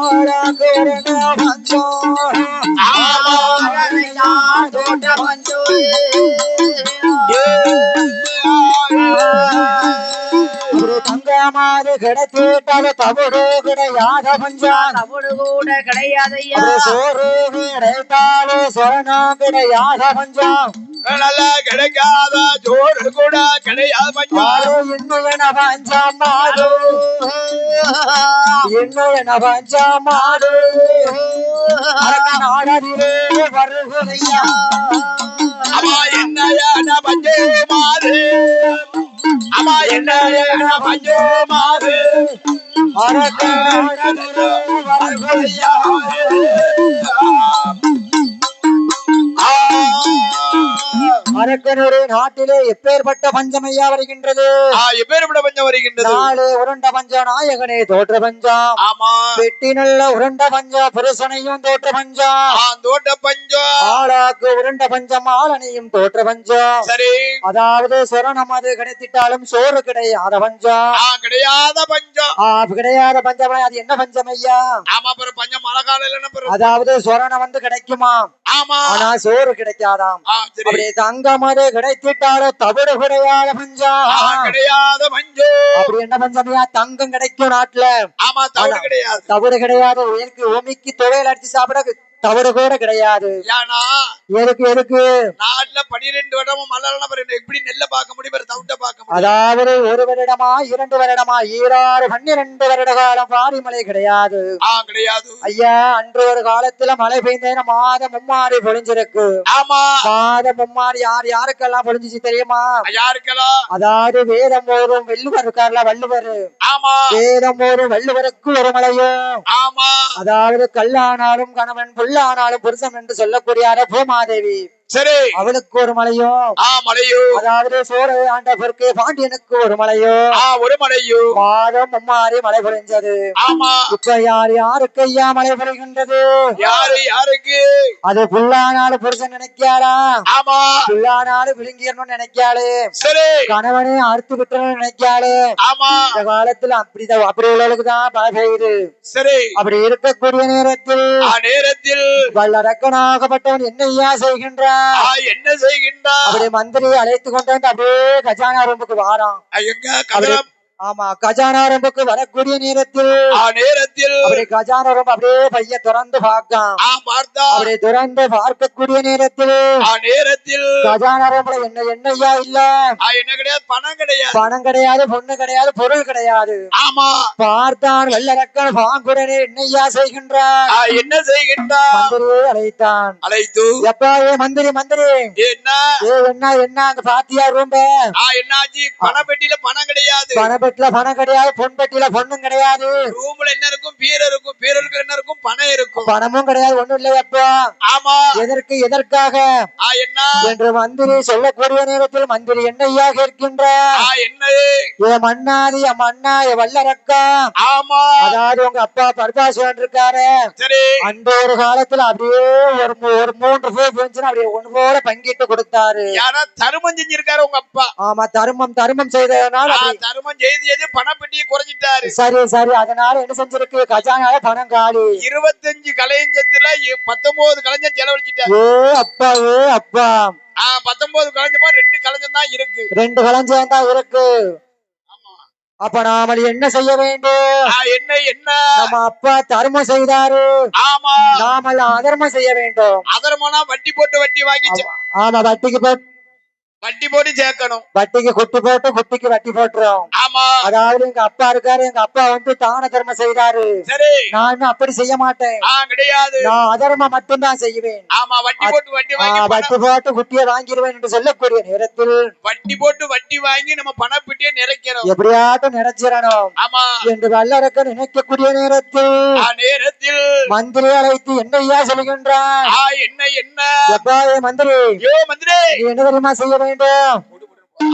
ஆளாக்கு உருண்ட பஞ்சம் ஆரணையும் தோற்ற பஞ்சம் தங்கமாறு கிடைத்திட்டால தவறு கிடையாத பஞ்சம் தவறு கூட கிடையாதையா சோறு கிடைத்தாலே சொரணம் கிடையாத பஞ்சம் நல்லா கிடைக்காத சோறு கூட கிடையாது பஞ்சம் இன்னும் என பஞ்சம் மாடு இன்னும் என பஞ்சம் மாடு நாடதிலே வருகையா அம்மா என்ன பஞ்சே மாறு அம்மா என்ன பஞ்சோ மாறு வருகையா அரக்கனுடைய நாட்டிலே எப்பேற்பட்ட பஞ்சமையா வருகின்றது எப்பேற்பட்ட பஞ்சம் வருகின்றது நாளே உருண்ட பஞ்சம் நாயகனே தோற்ற பஞ்சம் ஆமா வெட்டி நல்ல உருண்ட பஞ்சம் புருஷனையும் தோற்ற பஞ்சம் தோட்ட பஞ்சம் ஆளாக்கு உருண்ட பஞ்சம் ஆளனையும் தோற்ற பஞ்சம் சரி அதாவது சொரணம் அது கிடைத்திட்டாலும் சோறு கிடையாத பஞ்சம் கிடையாத பஞ்சம் கிடையாத பஞ்சம் அது என்ன பஞ்சம் ஐயா ஆமா பிற பஞ்சம் மழை காலையில அதாவது சொரணம் வந்து கிடைக்குமா ஆமா ஆனா சோறு கிடைக்காதாம் அப்படி தங்கமது கிடைத்திட்டாலும் தவிடு கிடையாத பஞ்சம் கிடையாத பஞ்சம் அப்படி என்ன பஞ்சமையா தங்கம் கிடைக்கும் நாட்டுல ஆமா தவிடு கிடையாது தவிடு கிடையாது பூமிக்கு துவையல் அடிச்சு சாப்பிட தவறு கூட கிடையாது எதுக்கு எதுக்கு நாட்டுல 12 வருடமும் மலர்ல எப்படி நெல்ல பார்க்க முடியும் தவிட்ட பார்க்க முடியும் அதாவது 1 வருடமா 2 வருடமா 12 வருட காலம் பாரி மழை கிடையாது கிடையாது ஐயா அன்று ஒரு காலத்துல மழை பெய்ந்தேன மாதம் மும்மாறி பொழிஞ்சிருக்கு ஆமா மாதம் மும்மாறி யாருக்கெல்லாம் பொழிஞ்சிச்சு தெரியுமா யாருக்கெல்லாம் அதாவது வேதம் போரும் வெள்ளுவர் இருக்காருல வள்ளுவர் ஆமா வேதம் போரும் வள்ளுவருக்கு ஒரு மழையும் ஆமா அதாவது கல்லானாலும் கணவன் புல்லானாலும் புருஷன் என்று சொல்லக்கூடிய பூமாதேவி சரி அவளுக்கு ஒரு மலையும் மலையும் அதாவது சோழ ஆண்ட பொறுக்கே பாண்டியனுக்கு ஒரு மலையும் ஒரு மலையும் மாதம் மும்மாறி மழை பொழிஞ்சது ஆமா இப்ப யாருக்கு ஐயா மழை பொழிகின்றது யாருக்கு அது புல்லானாலும் புருஷன் நினைக்காளா ஆமா புல்லானாலும் விழுங்கிடணும்னு நினைக்காளே சரி கணவனே அறுத்து விட்டுறன்னு நினைக்காளே ஆமா இந்த காலத்துல அப்படி உள்ளவளுக்கு தான் மழை பெய்யுது சரி அப்படி இருக்கக்கூடிய நேரத்தில் வல்லரக்கனாகப்பட்டவன் என்ன ஐயா செய்கின்றான் என்ன செய்கின்றான் அப்படி மந்திரி அழைத்து கொண்டு வந்து அப்படியே கஜானா ரூமுக்கு வாரான் ஆமா கஜானா ரூமுக்கு வரக்கூடிய நேரத்தில் அப்படி கஜானா ரூம் அப்படியே பைய திறந்து பார்க்கான் அப்படி திறந்து பார்க்கக்கூடிய நேரத்தில் கஜானா ரூம்ல என்ன ஐயா இல்ல என்ன கிடையாது பணம் கிடையாது பொண்ணு கிடையாது பொருள் கிடையாது ஆமா பார்த்தான் வெள்ளரக்கன் பாங்குடனே என்னையா செய்கின்றான் என்ன செய்கின்றான் மந்திரியை அழைத்து எப்பா மந்திரி என்ன அங்க பாத்தியா ரூம் என்னாச்சு பணப்பெட்டியில பணம் கிடையாது பணப்பெட்டில பணம் கிடையாது பொன் பெட்டியில பொண்ணும் கிடையாது ரூம்ல என்ன இருக்கும் பீரருக்கு என்ன இருக்கும் பணம் இருக்கும் பணமும் கிடையாது ஒண்ணும் இல்லையப்பா ஆமா எதற்காக என்ன என்று மந்திரி சொல்லக்கூடிய நேரத்தில் மந்திரி என்னையா கேட்கின்றார் என்ன மன்னாதி மன்னா வல்லரக்கா ஆமா அதாவது உங்க அப்பா பரதாசுவன் இருக்காரு சரி அந்த ஒரு காலத்துல அப்படியே ஒரு 3 பேர் போச்சுன்னா அப்படியே ஒண்ணு போல பங்கிட்டு கொடுத்தாரு தருமம் செஞ்சிருக்காரு உங்க அப்பா ஆமா தருமம் செய்ததுனால தருமம் எழுதியது பணப்பெட்டியை குறைஞ்சிட்டாரு. சரி சரி, அதனால என்ன செஞ்சிருக்கு, கஜானால பணம் காலி. 25 கலைஞத்துல 19 கலைஞர் செலவழிச்சிட்டாரு. அப்பா அப்பா. 19 கலைஞமா 2 கலைஞம் தான் இருக்கு. 2 களஞ்சியம் தான் இருக்கு. அப்ப நாம என்ன செய்ய வேண்டும்? என்ன என்ன நம்ம அப்பா தர்மம் செய்தாரு. ஆமா, நாம அதர்மம் செய்ய வேண்டும். அதர்மனா வட்டி போட்டு வட்டி வாங்கி ஆமா, வட்டி போட்டு சேர்க்கணும். வட்டிக்கு குட்டி போட்டு குட்டிக்கு வட்டி போட்டுரும். ஆமா, அதாவது எங்க அப்பா இருக்காரு, எங்க அப்பா தான தர்மம் செய்தாரு. சரி, நான் இன்னும் அப்படி செய்ய மாட்டேன். கிடையாது, நான் அதர்மம் மட்டும்தான் செய்வேன். ஆமா, வட்டி போட்டு வட்டி வாங்கி வட்டி போட்டு குட்டியை வாங்கிடுவேன் என்று சொல்லக்கூடிய நேரத்தில் வட்டி போட்டு வட்டி வாங்கி நம்ம பணப்பெட்டியை நிறைக்கிறோம். எப்படியாட்டும் நிறைச்சிடணும். ஆமா என்று வல்லரக்க நினைக்கக்கூடிய நேரத்தில் மந்திரி அழைத்து என்னையா சொல்கின்றார். என்ன என்ன எப்பாய மந்திரி, மந்திரி என்ன தெரியுமா செய்ய வேண்டும்?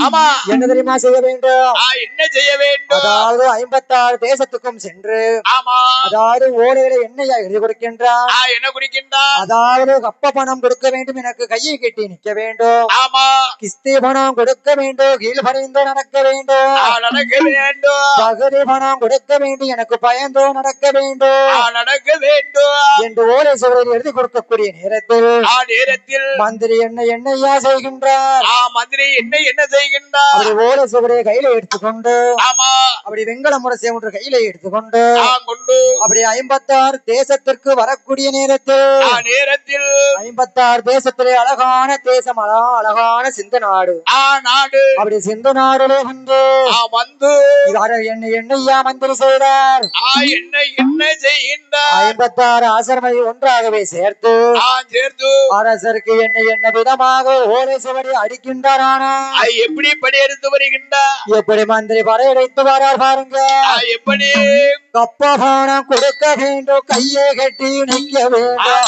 ஆமா, என்ன தெரியுமா செய்ய வேண்டும்? என்ன செய்ய வேண்டும்? அதாவது 56 தேசத்துக்கும் சென்று, ஆமா, அதாவது ஓலையில என்னையா எழுதி கொடுக்கின்றார். என்ன குடிக்கின்றார்? அதாவது கப்ப பணம் கொடுக்க வேண்டும், எனக்கு கையை கட்டி நிற்க வேண்டும். ஆமா, கிஸ்தி பணம் கொடுக்க வேண்டும், கீழ் பணிந்தோ நடக்க வேண்டும். நடக்க வேண்டும். பகுதி பணம் கொடுக்க வேண்டும், எனக்கு பயந்தோ நடக்க வேண்டும். நடக்க வேண்டும் என்று ஓலை சுவரில் எழுதி கொடுக்கக்கூடிய நேரத்தில் மந்திரி என்னையா செய்கின்றார். மந்திரி என்ன செய்கின்றார்? அப்படி ஓலை சுவரை கையில எடுத்துக்கொண்டு, ஆமா, அப்படி வெங்கல முரசை ஒன்று கையில எடுத்துக்கொண்டு அப்படி 56 தேசத்திற்கு வரக்கூடிய நேரத்தில் 56 தேசத்திலே அழகான தேசம், அழகான சிந்து நாடு. அப்படி சிந்து நாடுலே வந்து என்னையா மந்திரி செய்தார். என்ன செய்கின்றார்? 56 ஆசிரமை ஒன்றாகவே சேர்த்து அரசருக்கு என்ன விதமாக ஓலை சுவடி அடிக்கின்றாரானா, எப்படி படையெடுத்து வருகின்றார்? எப்படி மந்திரி படையெடுத்து வரார் பாருங்க. எப்படி கப்பபானம் கொடுக்க வேண்டும், கையை கட்டி நிற்க வேண்டும்.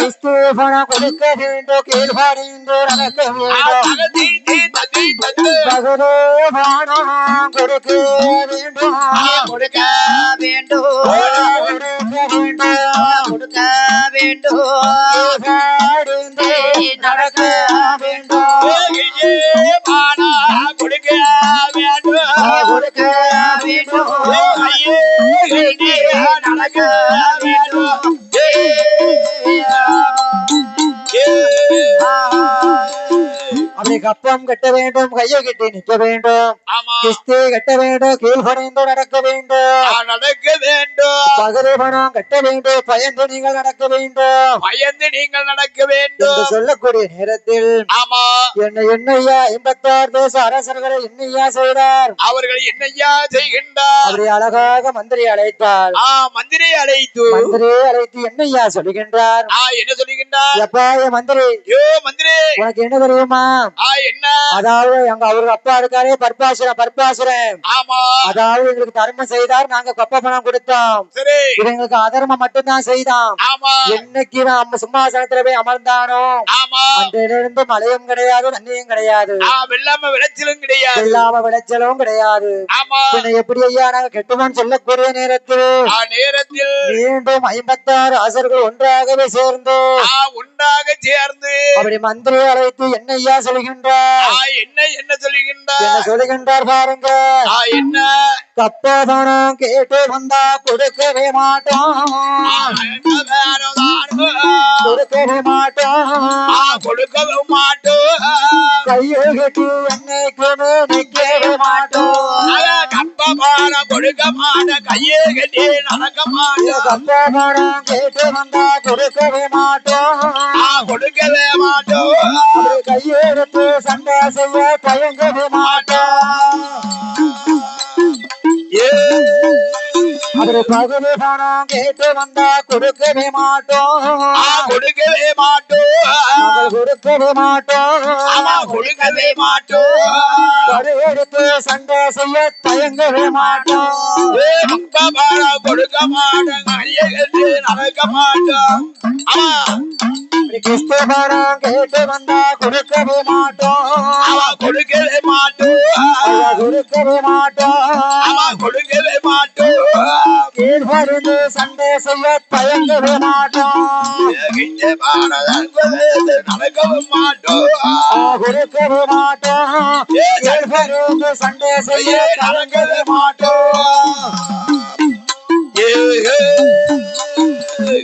கிஸ்தூபனம் கொடுக்க வேண்டும், கீழ்பாடிந்து நடக்க வேண்டும். பகதோபானம் கொடுக்க வேண்டும், கொடுக்க வேண்டும், கொடுக்க வேண்டும், நடக்க வேண்டும். கொடுக்க வேண்டும், கொடுக்க வேண்டும், நடக்க வேண்டும். அப்படி கப்பம் கட்ட வேண்டும், கையை கட்டி நிற்க வேண்டும். கிஸ்தி கட்ட வேண்டும், கீழ் பணிந்து நடக்க வேண்டும். நடக்க வேண்டும். பகுதி பணம் கட்ட வேண்டும், பயந்து நீங்கள் நடக்க வேண்டும். பயந்து நீங்கள் நடக்க வேண்டும் என்று சொல்லக்கூடிய நேரத்தில் ஆமா, என்னையா 56 தேச அரசர்களை என்னையா செய்தார். அவர்கள் என்னையா செய்கின்றார்? அப்படி அழகாக மந்திரி அழைத்தார். மந்திரி அழைத்து என்னையா சொல்லுகின்றார். என்ன சொல்லுகின்றார்? எப்பாய மந்திரி, மந்திரி உனக்கு என்ன தெரியுமா? என்ன? அதாவது அவருக்கு அப்பா இருக்காரே பர்பாசுரன். ஆமா, அதாவது எங்களுக்கு தர்மம் செய்தார், நாங்க கப்ப பணம் கொடுத்தோம். சரி, எங்களுக்கு அதர்மம் மட்டும்தான் செய்தான். ஆமா, என்னைக்கு சிம்மாசனத்துல போய் அமர்ந்தானோ ஆமா, அன்றிலிருந்து மழையும் கிடையாது, தண்ணியும் கிடையாது, வெள்ளாம விளைச்சலும் கிடையாது, வெள்ளாம விளைச்சலும் கிடையாது. ஆமா, எப்படி ஐயா நாங்க கெட்டுமோன்னு சொல்லக்கூடிய நேரத்தில் மீண்டும் 56 அரசர்கள் ஒன்றாகவே சேர்ந்து அப்படி மந்திரி அழைத்து என்னையா சொல்கின்றார். என்ன சொல்லுகின்றார்? என்ன சொல்லுகின்றார் பாருங்க. என்ன? கப்பதனம் கேட்டு வந்தா கொடுக்கவே மாட்டோம், கொடுக்கவே மாட்டோம், கொடுக்கவே மாட்டோம், கையை கட்டி என்னைக்குமே நிற்கவே மாட்டோம். கப்பபானம் கொடுக்க மாட்ட, கையை கட்டி நடக்க மாட்டோம். கப்பதனம் கேட்டு வந்தா கொடுக்கவே மாட்டோம், கொடுக்கவே மாட்டோம். கையெடுத்து சண்டை செய்ய தயங்கவே மாட்டோம். அப்படி பகுதி பணம் கேட்டு வந்தா கொடுக்கவே மாட்டோம், கொடுக்கவே மாட்டோம், கொடுக்கவே மாட்டோம், கொடுக்கவே மாட்டோம். கையெடுத்து சண்டை செய்ய தயங்கவே மாட்டோம். கொடுக்க மாட்டோம், கையை கட்டி நடக்க மாட்டோம். கிறிஸ்து பணம் கேட்டு வந்தா கொடுக்கவே மாட்டோம், கொடுக்கவே மாட்டோம், கொடுக்கவே மாட்டோம், கொடுக்கவே மாட்டோம். கீழ்பறிந்து சண்டை செய்ய தயங்கவே மாட்டோம் நடக்கவும் மாட்டோம் கொடுக்கவே மாட்டோம் கீழ்பறிந்து சண்டை செய்ய தயங்கவே மாட்டோம்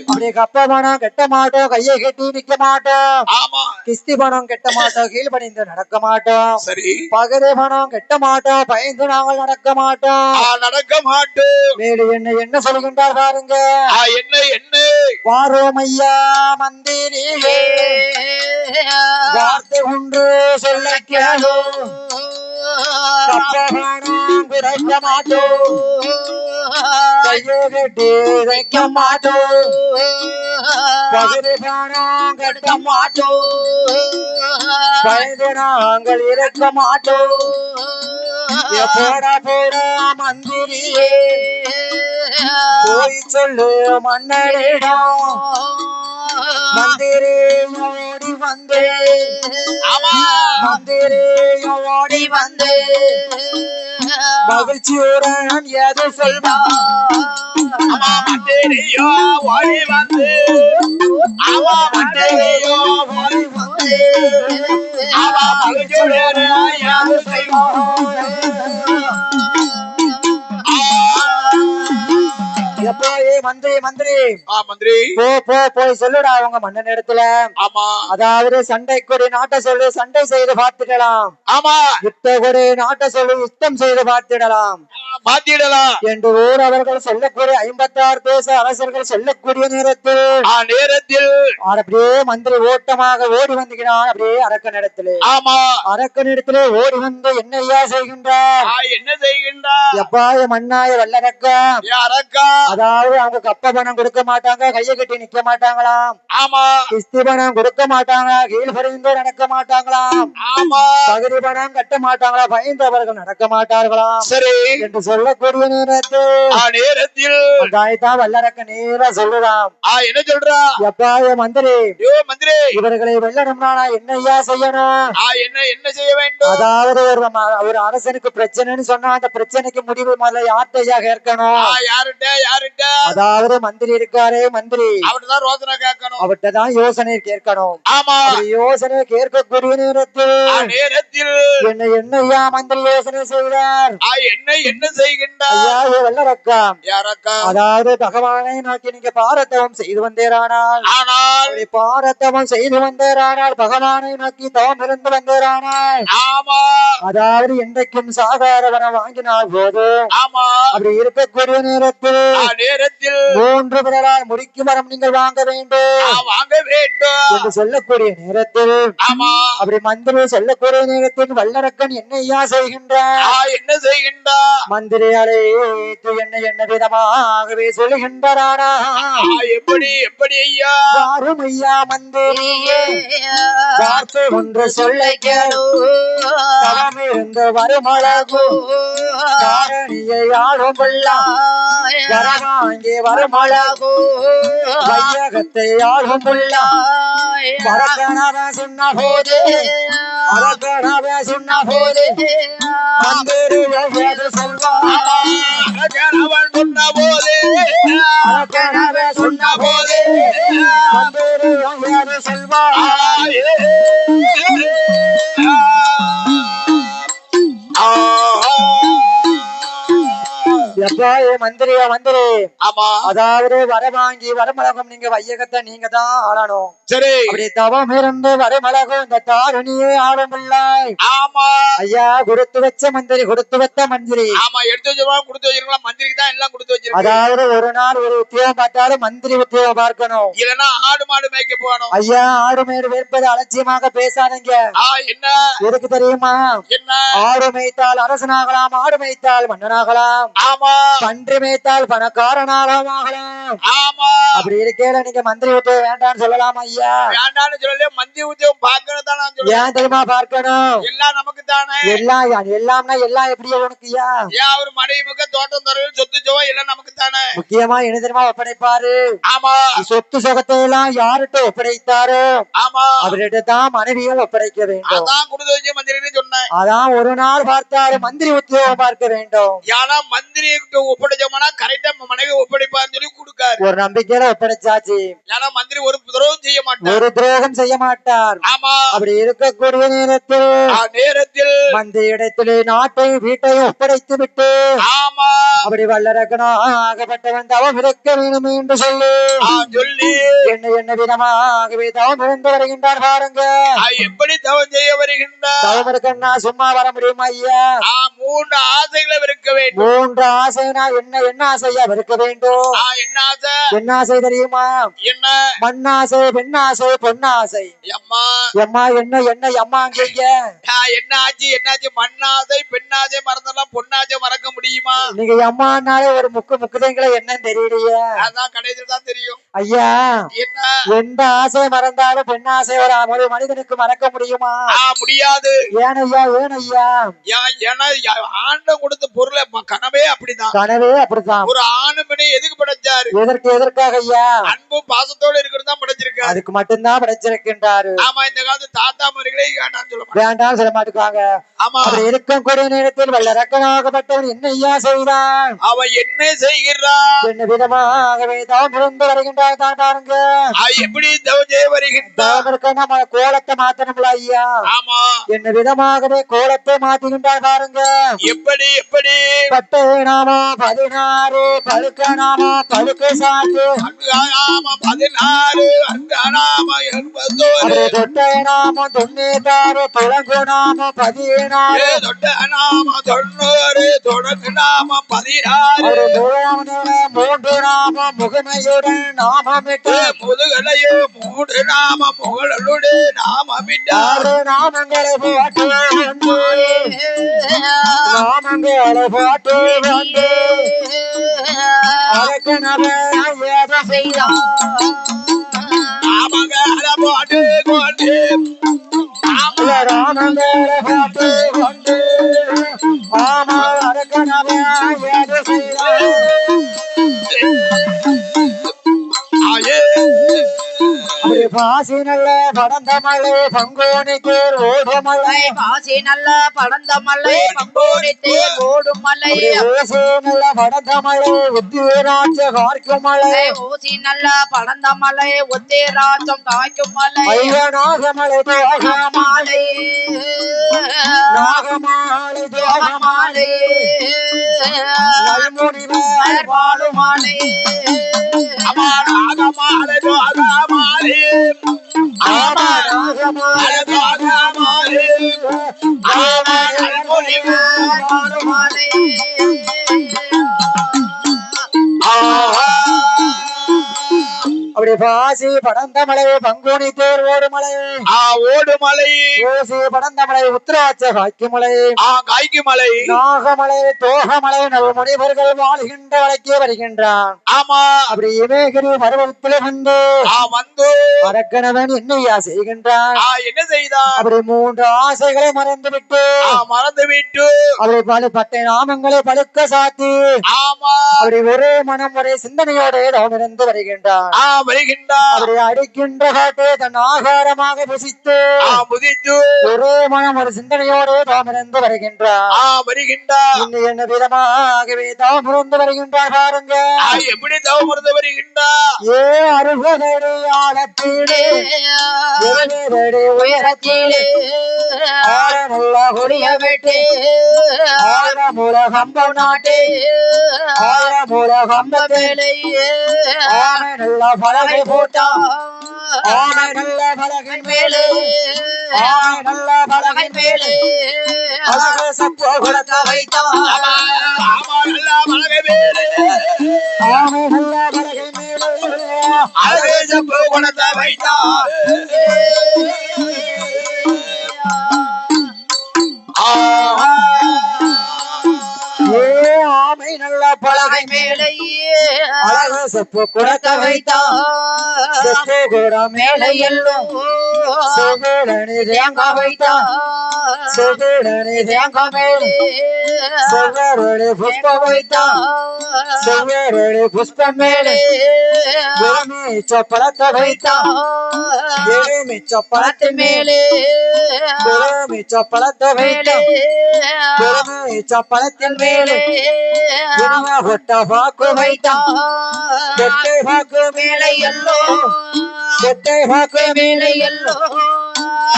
அப்படியே கப்ப பணம் கட்ட மாட்டோம் கையை கட்டி நிக்க மாட்டோம் ஆமா கிஸ்தி பணம் கட்ட மாட்டோம் கீழ்படிந்து நடக்க மாட்டோம் சரி பகதே பணம் கட்ட மாட்டோம் பயந்து நாங்கள் நடக்க மாட்டோம் நடக்க மாட்டோம் மேலும் என்ன சொல்கின்றார் பாருங்க என்ன வாரோம் ஐயா மந்திரியே வார்த்தை ஒன்று சொல்ல கேளோ கப்பகானம் குறைக்க மாட்டோம் கையை கட்டி வைக்க மாட்டோம் பகுதி பணம் கட்ட மாட்டோம் பயந்து நாங்கள் இருக்க மாட்டோம் போட போட மந்திரியே போய் சொல்லு மன்னரிடம் மந்திரி ஓடி வந்தே மந்திரி ஓடி வந்தே மகிழ்ச்சியுடன் எது சொல்வார் மந்திரியோ ஓடி வந்து மந்திரியோ ஓடி வந்து மகிழ்ச்சியுடன் எது சொல்வார் மந்திரி மந்திரி மந்திரி போய் சொல்லுடா அவங்க மன்னன் இடத்துல ஆமா அதாவது சண்டை கொடி நாட்ட சொல்லு சண்டை செய்து பார்த்துடலாம் ஆமா யுத்த கொடி நாட்ட சொல்லு யுத்தம் செய்து பார்த்திடலாம் மாத்திடலாம் என்று ஊர் அவர்கள் சொல்லக்கூடிய 56 தேச அரசர்கள் சொல்லக்கூடிய நேரத்தில் அப்படியே மந்திரி ஓட்டமாக ஓடி வந்துகிறான் அப்படியே அரக்கனிடத்திலே ஆமா அரக்கனிடத்திலே ஓடி வந்து என்னையா செய்கின்றார் என்ன செய்கின்றார் எப்பாய மண்ணாய வல்லரக்கா அரக்கா அதாவது அவங்க கப்ப பணம் கொடுக்க மாட்டாங்க கையை கட்டி நிக்க மாட்டாங்களாம் ஆமா கிஸ்தி பணம் கொடுக்க மாட்டாங்க கீழ்பறிந்து நடக்க மாட்டாங்களாம் ஆமா பகுதி பணம் கட்ட மாட்டாங்களா பயந்தவர்கள் நடக்க மாட்டார்களாம் சரி என்று சொல்லக்கூடிய நேரத்தில் தாய்தான் வல்லரக்க நேரா சொல்லுறான் என்ன சொல்றா எப்பாய மந்திரி மந்திரி இவர்களை வெல்லணும்னா நான் என்னையா செய்யணும் என்ன செய்ய வேண்டும் அதாவது ஒரு அரசனுக்கு பிரச்சனைன்னு சொன்னா அந்த பிரச்சனைக்கு முடிவு முதல்ல யார்கிட்டயா கேட்கணும் யாருட்ட அதாவது மந்திரி இருக்காரே மந்திரி அவர்தான் ரோசனை கேட்கணும் அவர்கிட்ட தான் யோசனை கேட்கணும் ஆமா யோசனை கேட்கக்கூடிய நேரத்தில் என்னையா மந்திரி யோசனை செய்கிறார் என்ன செய்கின்றார் வல்லரக்கா யாரக்கா அதாவது பகவானை நோக்கி நீங்க பாரதவம் செய்து வந்தேரானால் பாரதவம் செய்து வந்தேரானால் பகவானை நோக்கி தவம் இருந்து வந்தேரானால் ஆமா அதாவது என்றைக்கும் சாகார வரம் வாங்கினால் போதும் ஆமா அப்படி இருக்கக்கூடிய நேரத்தில் 3 விரலால் முடிக்கும் வரம் நீங்கள் வாங்க வேண்டும் என்று சொல்லக்கூடிய நேரத்தில் ஆமா அப்படி மந்திரி சொல்லக்கூடிய நேரத்தில் வல்லரக்கன் என்னையா செய்கின்றார் என்ன செய்கின்றார் மந்திரி அழைத்து என்ன விதமாகவே சொல்லுகின்றாரா எப்படி ஐயா வாரும் ஐயா மந்திரியே வார்த்தை ஒன்று சொல்ல கேளு தவமிருந்து வருமழகு காரணியை ஆளும் வரவாங்கி வருமழகு வையகத்தை ஆளும் வரக்கணவ சொன்ன போது சொன்ன போது மந்திரி கணவன் சொன்ன போது சொன்ன போது மந்திரி செல்வா மந்திரியா மந்திரி அதாவது வரவாங்கி வரமழகம் நீங்க வையகத்தை நீங்க தான் ஆளணும் சரி அப்படி தவம் இருந்து வரமழகம் இந்த தாரணியே ஆளுமில்லை ஆமா ஐயா கொடுத்து வச்ச மந்திரி கொடுத்து வச்ச மந்திரி ஆமா எடுத்து வச்சிருக்கோம் கொடுத்து வச்சிருக்கலாம் மந்திரிக்கு தான் எல்லாம் கொடுத்து வச்சிருக்கோம் அதாவது ஒரு நாள் ஒரு உத்தியோகம் பார்த்தாலும் மந்திரி உத்தியோகம் பார்க்கணும் இல்லன்னா ஆடு மாடு மேய்க்க போகணும் ஐயா ஆடு மேடு வேற்பது அலட்சியமாக பேசாதீங்க என்ன எதுக்கு தெரியுமா என்ன ஆடு மேய்த்தால் அரசனாகலாம் ஆடு மேய்த்தால் மன்னனாகலாம் ஆமா பன்றி மேய்த்தால் பணக்காரனாகலாம் ஆகலாம் ஆமா அப்படி இருக்கேல நீங்க மந்திரி உத்தியோகம் வேண்டாம்னு சொல்லலாமா ஐயா வேண்டாம்னு சொல்லல மந்திரி உத்தியோகம் பார்க்கணும் தான் நான் சொல்றேன் ஏன் தெரியுமா பார்க்கணும் எல்லாம் நமக்கு தானே எல்லாம்னா எல்லாம் எப்படி உனக்கு ஐயா ஏன் அவர் மனைவிமுக தோட்டம் தரவு சொத்து சுகம் எல்லாம் நமக்கு தானே முக்கியமா என்ன தெரியுமா ஒப்படைப்பாரு ஆமா சொத்து சுகத்தை எல்லாம் யார்கிட்ட ஒப்படைத்தாரோ ஆமா அவர்கிட்ட தான் மனைவியும் ஒப்படைக்க வேண்டும் அதான் கொடுத்து வச்சு மந்திரின்னு சொன்னேன் அதான் ஒரு நாள் பார்த்தாரு மந்திரி உத்தியோகம் பார்க்க வேண்டும் ஏன்னா மந்திரியை ஒப்படைச்சோம்னா கரெக்டா மனைவி ஒப்படைப்பான்னு சொல்லி கொடுக்காரு. ஒரு நம்பிக்கையில ஒப்படைச்சாச்சு. ஏன்னா மந்திரி ஒரு துரோகம் செய்ய மாட்டார். ஒரு துரோகம் செய்ய மாட்டார். ஆமா. அப்படி இருக்கக்கூடிய நேரத்தில் மந்திரி இடத்திலே நாட்டை வீட்டையும் ஒப்படைத்து விட்டு ஆமா அப்படி வல்லரக்கனாகப்பட்டவன் தவம் இருக்க வேண்டும் என்று சொல்லி என்ன விதமாகவே தவம் இருந்து வருகின்றார் பாருங்க. எப்படி தவம் செய்ய வருகின்றார்? தவம் இருக்கன்னா சும்மா வர முடியுமா ஐயா? 3 ஆசைகளை இருக்க வேண்டும். 3 ஆசைனா என்ன ஆசையா இருக்க வேண்டும்? என்ன ஆசை? என்ன ஆசை தெரியுமா? என்ன? மண்ணாசை, பெண்ணாசை, பொன்னாசை. அம்மா அம்மா என்ன அம்மாங்கீங்க? என்ன ஆச்சு மண்ணாசை பெண்ணாசை மறந்தெல்லாம் பொன்னாசை மறக்க முடியுமா? நீங்க அம்மானாலே ஒரு முக்குதங்களை என்னன்னு தெரியலையே. அதான் கடைசியில் தான் தெரியும் ஐயா. என்ன? எந்த ஆசை மறந்தாலும் பெண்ணாசை ஒரு மனிதனுக்கு மறக்க முடியுமா? முடியாது. ஏன் ஐயா? ஏன்னா ஆண்டம் கொடுத்த பொருளை கனவே அப்படிதான். ஒரு ஆணு பெண்ணை எதுக்கு படைச்சாரு? எதற்காக ஐயா? அன்பும் பாசத்தோடு இருக்கிறது தான் படைச்சிருக்காரு. அதுக்கு மட்டும்தான் படைச்சிருக்கின்றாரு. ஆமா. இந்த காலத்து தாத்தா முறைகளே வேண்டாம் சொல்ல மாட்டுக்காங்க. ஆமா. அப்படி இருக்கக்கூடிய நேரத்தில் வல்லரக்கனாகப்பட்டவன் என்ன ஐயா செய்தான்? அவன் என்ன செய்கிறான்? என்ன விதமாகவே தவம் இருந்து வருகின்றார் தான் பாருங்க. எப்படி தவம் செய்ய வருகின்றான்? நம்ம கோலத்தை மாத்தணும்ல ஐயா. ஆமா. என்ன விதமாகவே கோலத்தை மாத்துகின்றார் பாருங்க. எப்படி பட்டை நாமோ 16 பழுக்க நாமோ பழுக்க சாத்து 16 அங்கநாம 81 தொட்டை நாமோ 96 தொடங்கு நாமோ 16 தொட்ட நாம 90 தொடங்கு நாம 16 மூன்று நாமோ முகமையுடன் நாமமிட்டு முதுகலையோ 3 நாம முகலுடன் நாமமிட்டார் நாமங்களை போட்டு வந்து அரக்கனவே ஏதோ செய்தான். ராமங்களை போட்டு கொண்டு ஆமா அரக்கனவே ஏதோ செய்தான். பாசி நல்ல படந்த மலை பங்கோனி தேர் ஓடும் மலை. பாசி நல்ல படந்த மலை பங்கோனி தேர் ஓடும் மலை. ஓசி நல்ல படந்த மலை உத்திராட்ச காய்க்கும் மலை. ஓசி நல்ல படந்த மலை உத்திராட்சம் காய்க்கும் மலை. நாகமலை தோகமாலை நாகமாலை தோகமாலை நல்முனிவர் பாடுமாலை. நாகமாலை தோகமாலை ஆமா நாகமாலை தோகமாலை ஆமா நல்முனிவர் பாடுமாலை. அப்படி பாசி படந்த மலை பங்குனி தேர் ஓடுமலை ஓடுமலை ஓசி படந்த மலை உத்திராட்ச காய்க்குமலை காய்க்குமலை நாகமலை தோகமலை நல் முனிவர்கள் வாழ்கின்ற வழக்கே வருகின்றான். ஆமா. அப்படி இமேகிரி பருவத்தில் வந்து அரக்கனவன் என்னையா செய்கின்றான்? என்ன செய்தான்? அப்படி 3 ஆசைகளை மறந்து விட்டு அப்படி பட்டை நாமங்களை பழுக்க சாத்தி ஆமா அப்படி ஒரே மனம் ஒரே சிந்தனையோட இருந்து வருகின்றான். அப்படி அடிக்கின்ற காட்டே தன் ஆகாரமாக புசித்து ஒரே மனம் ஒரு சிந்தனையோடு தாமிருந்து வருகின்றார். என்ன விதமாகவே தாமிருந்து வருகின்றார் பாருங்க. எப்படி தாமிருந்து வருகின்றார்? ஏ அருகதடி ஆழத்தீடு உயரத்தீடு நல்ல கொடிய வெட்டு ஆயிரமூல கம்பம் நாட்டு ஆயிரமூல கம்பத்தேலை ஆனை நல்ல பலகை போட்டா ஆனை நல்ல பலகை மேலே ஆனை நல்ல பலகை மேலே அழகு சப்போ கொடுத்த வைத்தா நல்ல பலகை மேலே ஆனை நல்ல பலகை மேலே அழகு சப்போ கொடுத்த வைத்தா ஆமை நல்ல பலகை மேலே அழகு சப்பு குடத்த வைத்தா செப்பு குடம் மேலே எல்லும் செவிடனி தேங்க வைத்தா செவிடனி தேங்க மேலே செவ்வரடி புஷ்ப வைத்தா செவ்வரடி புஷ்ப மேலே எருமி சொப்பளத்த வைத்தா எருமி சொப்பளத்து மேலே எருமி சொப்பளத்த வைத்தா எருமி சொப்பளத்தில் மேலே பொட்ட பாக்கு வைத்தான் பொட்டை பாக்கு மேலே எல்லோ பொட்டை பாக்கு மேலே எல்லோ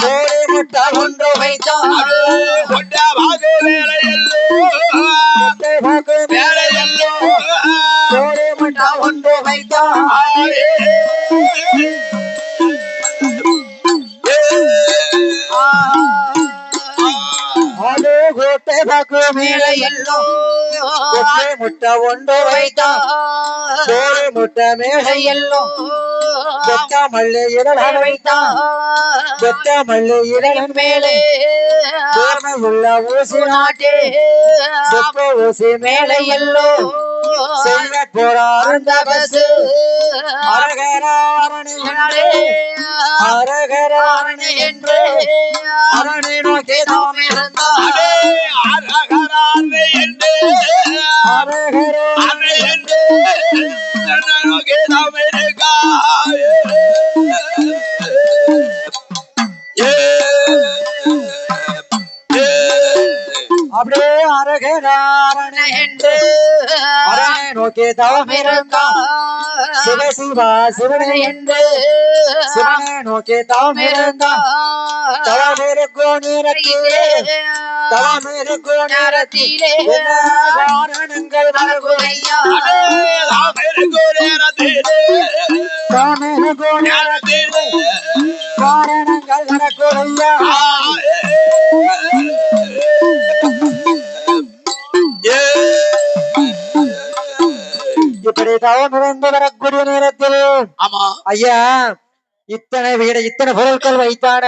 கோழி முட்டை ஒன்று வைத்தான் பொட்டை பாக்கு மேலே எல்லோ பொட்டை பாக்கு மேலே எல்லோ கோழி முட்டை ஒன்று வைத்தான் அது கோட்டை பாக்கு மேலே எல்லோ பொட்டை முட்டை ஒன்று வைத்தான் கோழி முட்டை மேலே எல்லோ கொத்த மல்லி இடலன் வைத்தான் கொத்த மல்லி இடலன் மேலே கூர்மையுள்ள ஊசி நாட்டே சொப்பு ஊசி மேலே எல்லோ செய்ய போறார் அந்த பஸ் அரகராரணி அரகராரணி என்று அரணி நோக்கி நாம் இருந்தார் அரகராரணி என்று அரகராரணி என்று நோக்கி நாம் இருக்கா அப்படியே அரகராரணி என்று அரணை நோக்கி தவம் இருந்தான் சிவ சிவா சிவனை என்று சிவனை நோக்கி தவம் இருந்தான் தவம் இருக்கும் நேரத்திலே தவம் இருக்கும் நேரத்திலே என்ன காரணங்கள் வரகுறையா தவம் இருக்கும் நேரத்திலே காரணங்கள் வரகுறையா இப்படி தவம் இருந்து வரக்கூடிய நேரத்தில் ஆமா ஐயா இத்தனை வீடு இத்தனை பொருட்கள் வைத்தான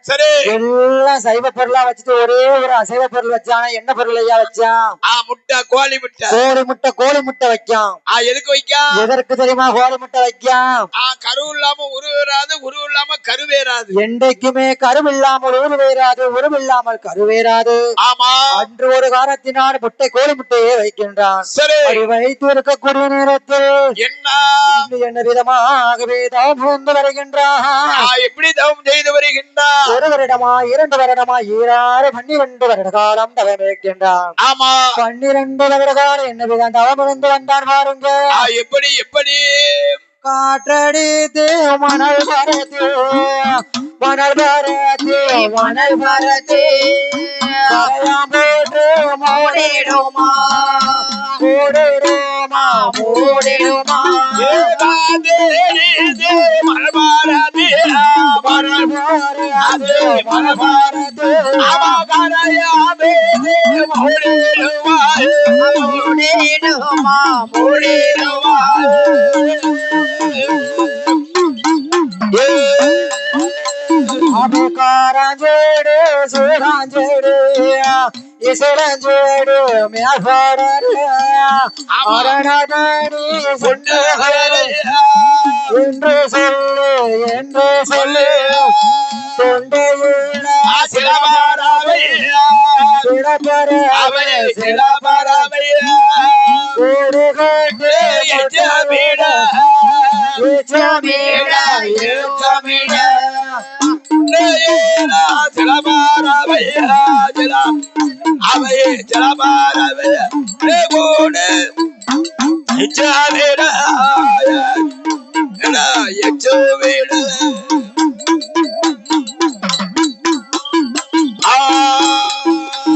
சரி எல்லாம் சைவ பொருளா வச்சுட்டு ஒரே ஒரு அசைவ பொருள் வச்சான என்ன பொருள் ஐயா வச்சான் முட்டை கோழி முட்டை கோழி முட்டை வைக்கான் எதுக்கு வைக்கா எதற்கு தெரியுமா கோழி முட்டை வைக்கான் கரு இல்லாம உருவேறாது உரு இல்லாம கருவேறாது என்றைக்குமே கருவில்லாமல் உருவேறாது உருவில்லாமல் கருவேறாது ஆமா அன்று ஒரு காலத்தினால் முட்டை கோழி முட்டையே வைக்கின்றான் சரி அப்படி வைத்து இருக்கக்கூடிய நேரத்தில் என்ன விதமாகவே தவம் இருந்து வருகின்றான் எப்படி தவம் செய்து வருகின்றார் ஒரு வருடமா 2 வருடமா 12 வருட காலம் தவம் இருக்கின்றான் ஆமா 12 வருட காலம் என்ன விதம் தவம் இருந்து வந்தான் பாருங்க எப்படி எப்படி காற்றடித்து மணல் பரத்து மணல் பரத்து மணல் பரத்து கரையாம் போட்டு மூடிடுமா மூடிடுமா மூடிடுமா மணல் பாராது மணல் பாரத்து மணல் பாரத்து கரையாமே மூடிடுமா மூடிடுமா மூடிடுமா அபுகாரஞ்சேடு சூடாஞ்சேடு இசைலஞ்சேடு மேல்பாடரு அரணி சொன்னகரு என்று சொல்லு என்று சொல்லு தொண்டையுள்ள சிறப்பரவை சிலபரவை கூடு கட்டு எச்சமிட எச்சமிட எச்சமிட சிலபரவை அவையே சிலபரவை கூடு எச்சமிட எச்சமிட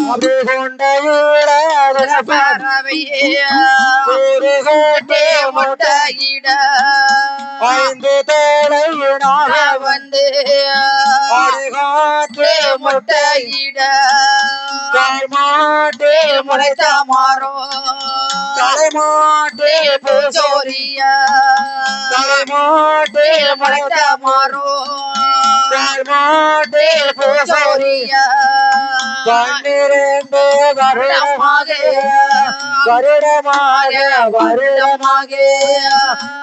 அப்படி கொண்டையுள்ள பறவையே கூடு கட்டு முட்டையிட 5 தோளையினாக வந்து அடிகாற்று முட்டையிட மாட்டு முளைத்த மாறும் தலைமாட்டு பூச்சோரிய தலைமாட்டு முளைத்த மாறும் தலைமாட்டு பூசோரிய 12 வருடமாக வருடமாக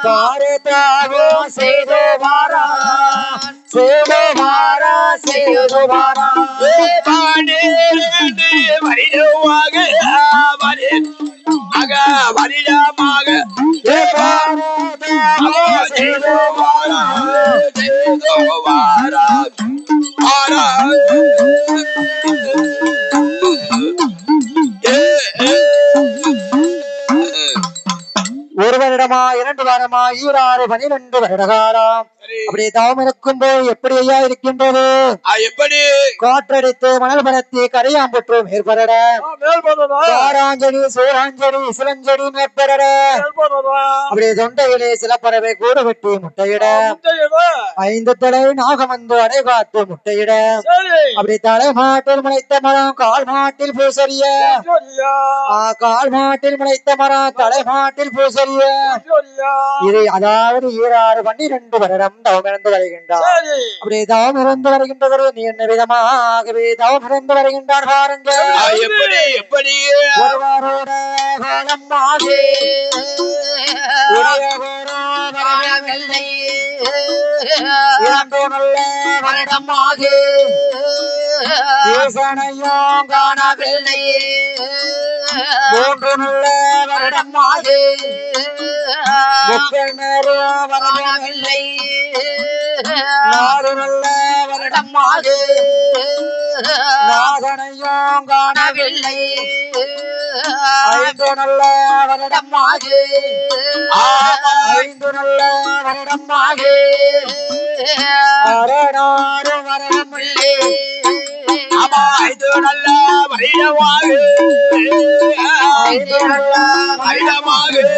காரத்தாவும் செய்து வாரா செய்து வாரா செய்து வாரா வரிடமாக வரிடமாக செய்து வாரா வருடமா 2 வாரமா 12 வருட காலம் அப்படி தவம் இருக்கும் போது எப்படி ஐயா இருக்கின்றது எப்படி காற்றடித்து மணல் பரத்தி கரையாம்புற்று மேற்பரட காராஞ்செடி சோராஞ்செடி இசலஞ்செடி மேற்பரட அப்படியே தொண்டையிலே சில பறவை கூடு வெட்டி முட்டையிட 5 தலை நாகம் வந்து அடை காத்து முட்டையிட அப்படி தலை மாட்டில் முளைத்த மரம் கால் மாட்டில் பூசரிய கால் மாட்டில் முளைத்த மரம் தலை மாட்டில் பூசரிய இது அதாவது 12 வருடம் தவம் இருந்து வருகின்றார் அப்படி தவம் இருந்து வருகின்றது நீ என்ன விதமாகவே தவம் இருந்து வருகின்றார் பாருங்க எப்படி எப்படி ஒருவரோட காலம் ஆகி வரவில்லை 2 நல்ல வருடம் ஆகி ஈசனையும் காணவில்லை 3 நல்ல வருடம் ஆகி முக்கண்ணரும் வரவில்லை 4 நல்ல வருடம் ஆகி நாகனையும் காணவில்லை 5 நல்ல வருடம் ஆகி 5 நல்ல வருடம் ஆகி 6 வருடம் இல்லை 5 நல்ல வருடமாக 5 நல்ல வருடமாக 6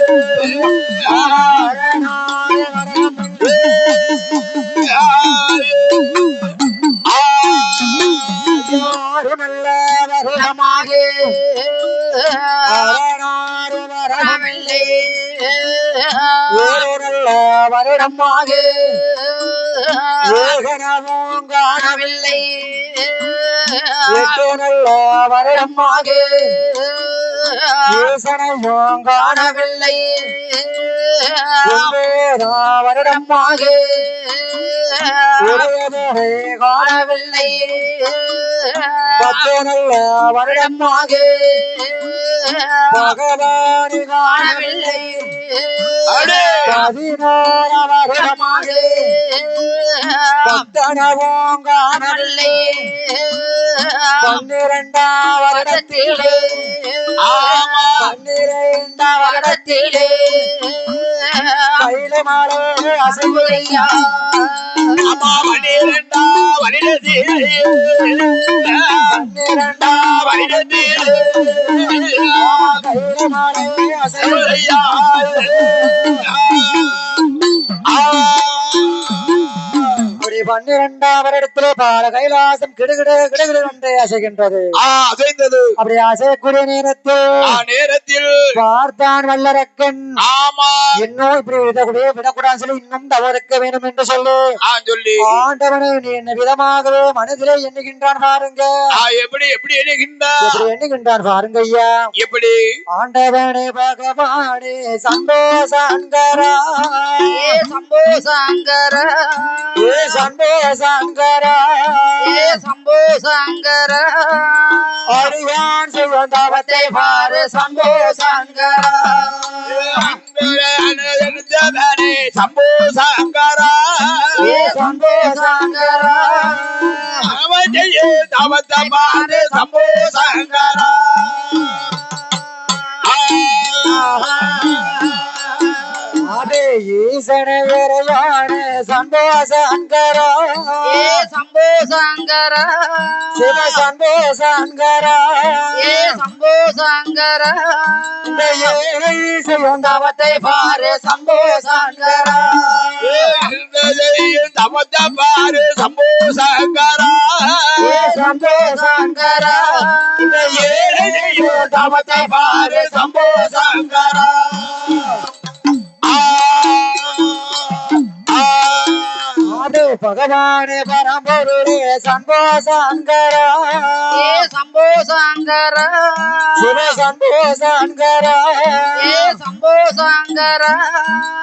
வருடம் நல்ல வருடமாக 6 வரவில்லை 7 நல்ல வருடமாக ஏகனவும் காணவில்லை 8 நல்ல வருடமாக ஈசனையும் காணவில்லை 9 வருடமாக உடையவரை காணவில்லை 10 நல்ல வருடமாக பகவானை காணவில்லை 11 வருடமாக பக்தனவும் காணவில்லை 12 வருடத்திலே 12 வருடத்திலே கைலமாலே அசைவுரையா 12 வருடத்திலே 12 வருடத்திலே கைலமாலே அசைவுரையா அப்படி 12 வருடத்திலே பால கைலாசம் கிடுகிடு கிடுகிடு என்று அசைகின்றது அசைந்தது அப்படி அசையக்கூடிய நேரத்தில் பார்த்தான் வல்லரக்கன் ஆமா இன்னும் இப்படி விடக்கூடாது சொல்லி இன்னும் தவறுக்க வேண்டும் என்று சொல்லி ஆண்டவனை நீ என்ன விதமாகவே மனதிலே எண்ணுகின்றான் பாருங்க எப்படி எப்படி எண்ணுகின்றான் எப்படி எண்ணுகின்றான் பாருங்க ஐயா எப்படி ஆண்டவனே பகவானே சந்தோஷங்கரா சம்போ சங்கர சந்தோஷங்கரா சம்போ சங்கர அடியான் செய்யும் தவத்தை பாரு சம்போ சங்கரா சம்போ சங்கரா சம்போ சங்கரா தவத்தை பாரு சம்போ சங்கரா அதே ஈசனை வேறையான சந்தோஷங்கரா சம்போ சங்கர சிவ சந்தோஷங்கரா சம்போ சங்கர இந்த ஏழை செய்யும் தவத்தை பாரு சந்தோஷங்கரா தவத்தை பாரு சம்போ சங்கரா சந்தோஷங்கரா இந்த ஏழை தவத்தை பாரு சம்போ சங்கரா அதே பகவானே பரம்பொருளே சந்தோஷங்கரா சம்போ சங்கர சிவ சந்தோஷங்கரா சம்போ சங்கர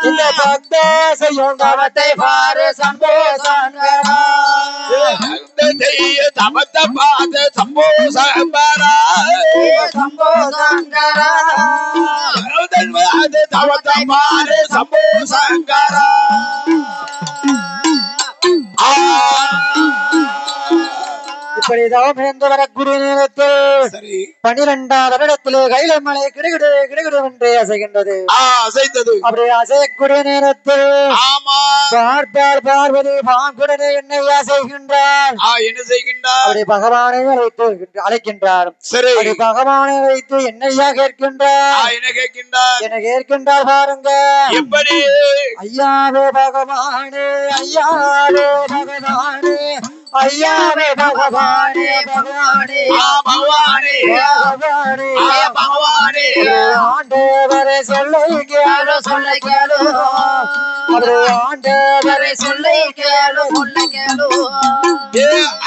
இந்த பக்த செய்யும் தவத்தை பாரு சந்தோஷங்கரா தவத்தை பாரு சம்போ சங்கரா சம்போ சங்கர தவத்தை பாரு சம்போ சங்கரா இப்படி தவம் இருந்து வரக்கூடிய நேரத்தில் சரி 12வது வருடத்திலே கைலை மலை கிடுகிடு கிடுகிடு என்று அசைகின்றது. அசைத்தது. அப்படி அசையக்கூடிய நேரத்தில் ஆமா பார்த்தார் பார்வதி பாங்குடனே என்னையா செய்கின்றார். என்ன செய்கின்றார்? அப்படி பகவானை அழைக்கின்றார். சரி அப்படி பகவானை வைத்து என்னையா கேட்கின்றார். என்ன கேட்கின்றார்? என்ன கேட்கின்றார் பாருங்க. எப்படி? ஐயாவே பகவானே ஐயாவே பகவானே ஐயாவே பகவானே பகவானே பகவானே பகவானே பகவானே ஆண்டவரை சொல்லை கேளு சொல்லை கேளு ஆண்டவரை சொல்லை கேளு சொல்லை கேளு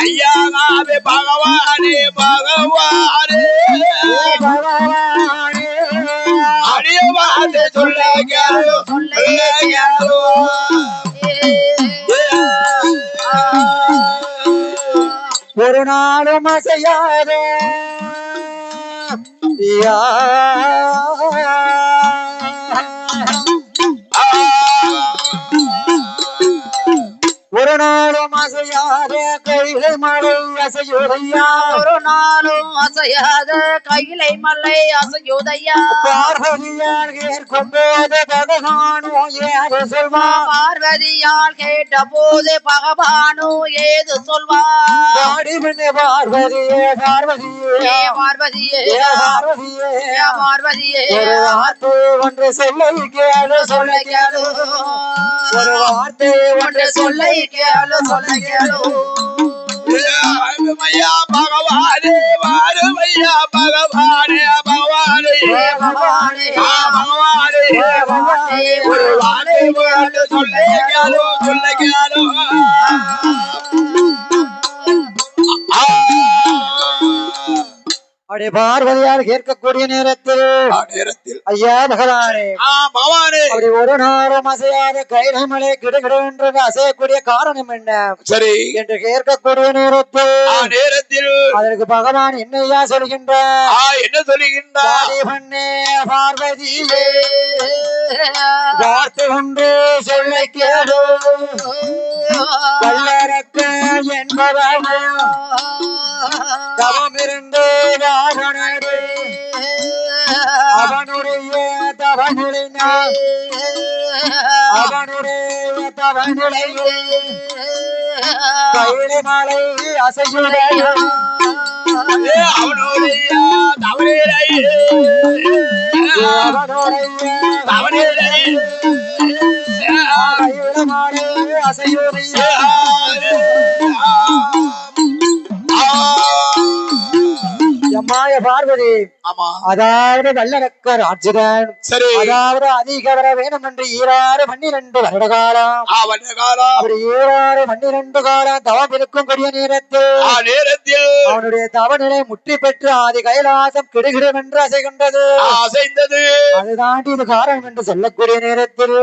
ஐயாவே பகவானே பகவானே பகவானே அடியவாதே சொல்லை கேளு சொல்லை கேளு. ஒரு நாளும் அசையாத ஒரு நாளும் அசையாத கைலை மலை அசையுதையா. ஒரு நாளும் அசையாத கையிலை மலை அசையுதையா. பார்வதியால் கேட்கும்போது பகவானோ ஏது சொல்வார். பார்வதியால் கேட்ட போது பகவானோ ஏது சொல்வார். பாடிவினை பார்வதியே பார்வதியே பார்வதியே பார்வதியே பார்வதியே ஒரு வார்த்தை ஒன்று சொல்லை கேளு சொல்லை கேளு ஒரு வார்த்தை ஒன்று சொல்லை கேளு சொல்லை கேளு. ஐயா பகவானே வாருமையா பகவானே பகவானே பகவானே பகவானே ஒரு வார்த்தை சொல்ல கேளு சொல்ல கேளு. அப்படி பார்வதியால் கேட்கக்கூடிய நேரத்தில் ஐயா பகவானே பகவானே அப்படி ஒரு நேரம் அசையாத கைலை மலை கிடுகிடு என்று அசையக்கூடிய காரணம் என்ன சரி என்று கேட்கக்கூடிய நேரத்தில் அதற்கு பகவான் என்னையா சொல்கின்றார். என்ன சொல்லுகின்றார்? பண்ணே பார்வதியே வார்த்தை ஒன்று சொல்லை கேளு வல்லரக்க என்பவன் தவமிருந்து வாகனடு அவனுடைய தவநிலையினால் அவனுடைய தவநிலையில் கைலை மலை அசையுடைய அவனுடைய தவறில் அவனுடைய கைலை மலை அசையுடைய எம்மாய பார்வதி அதாவது வல்லரக்கர் ஆட்சிதான் சரி அதாவது அதிக வர வேணும் என்று 12 வருட காலம் அப்படி 12 காலம் தவம் இருக்கும் கூடிய நேரத்தில் அவனுடைய தவநிலை முற்றி பெற்று ஆதி கைலாசம் கிடுகிடும் என்று அசைகின்றது. அதுதாண்டி இது காரணம் என்று சொல்லக்கூடிய நேரத்தில்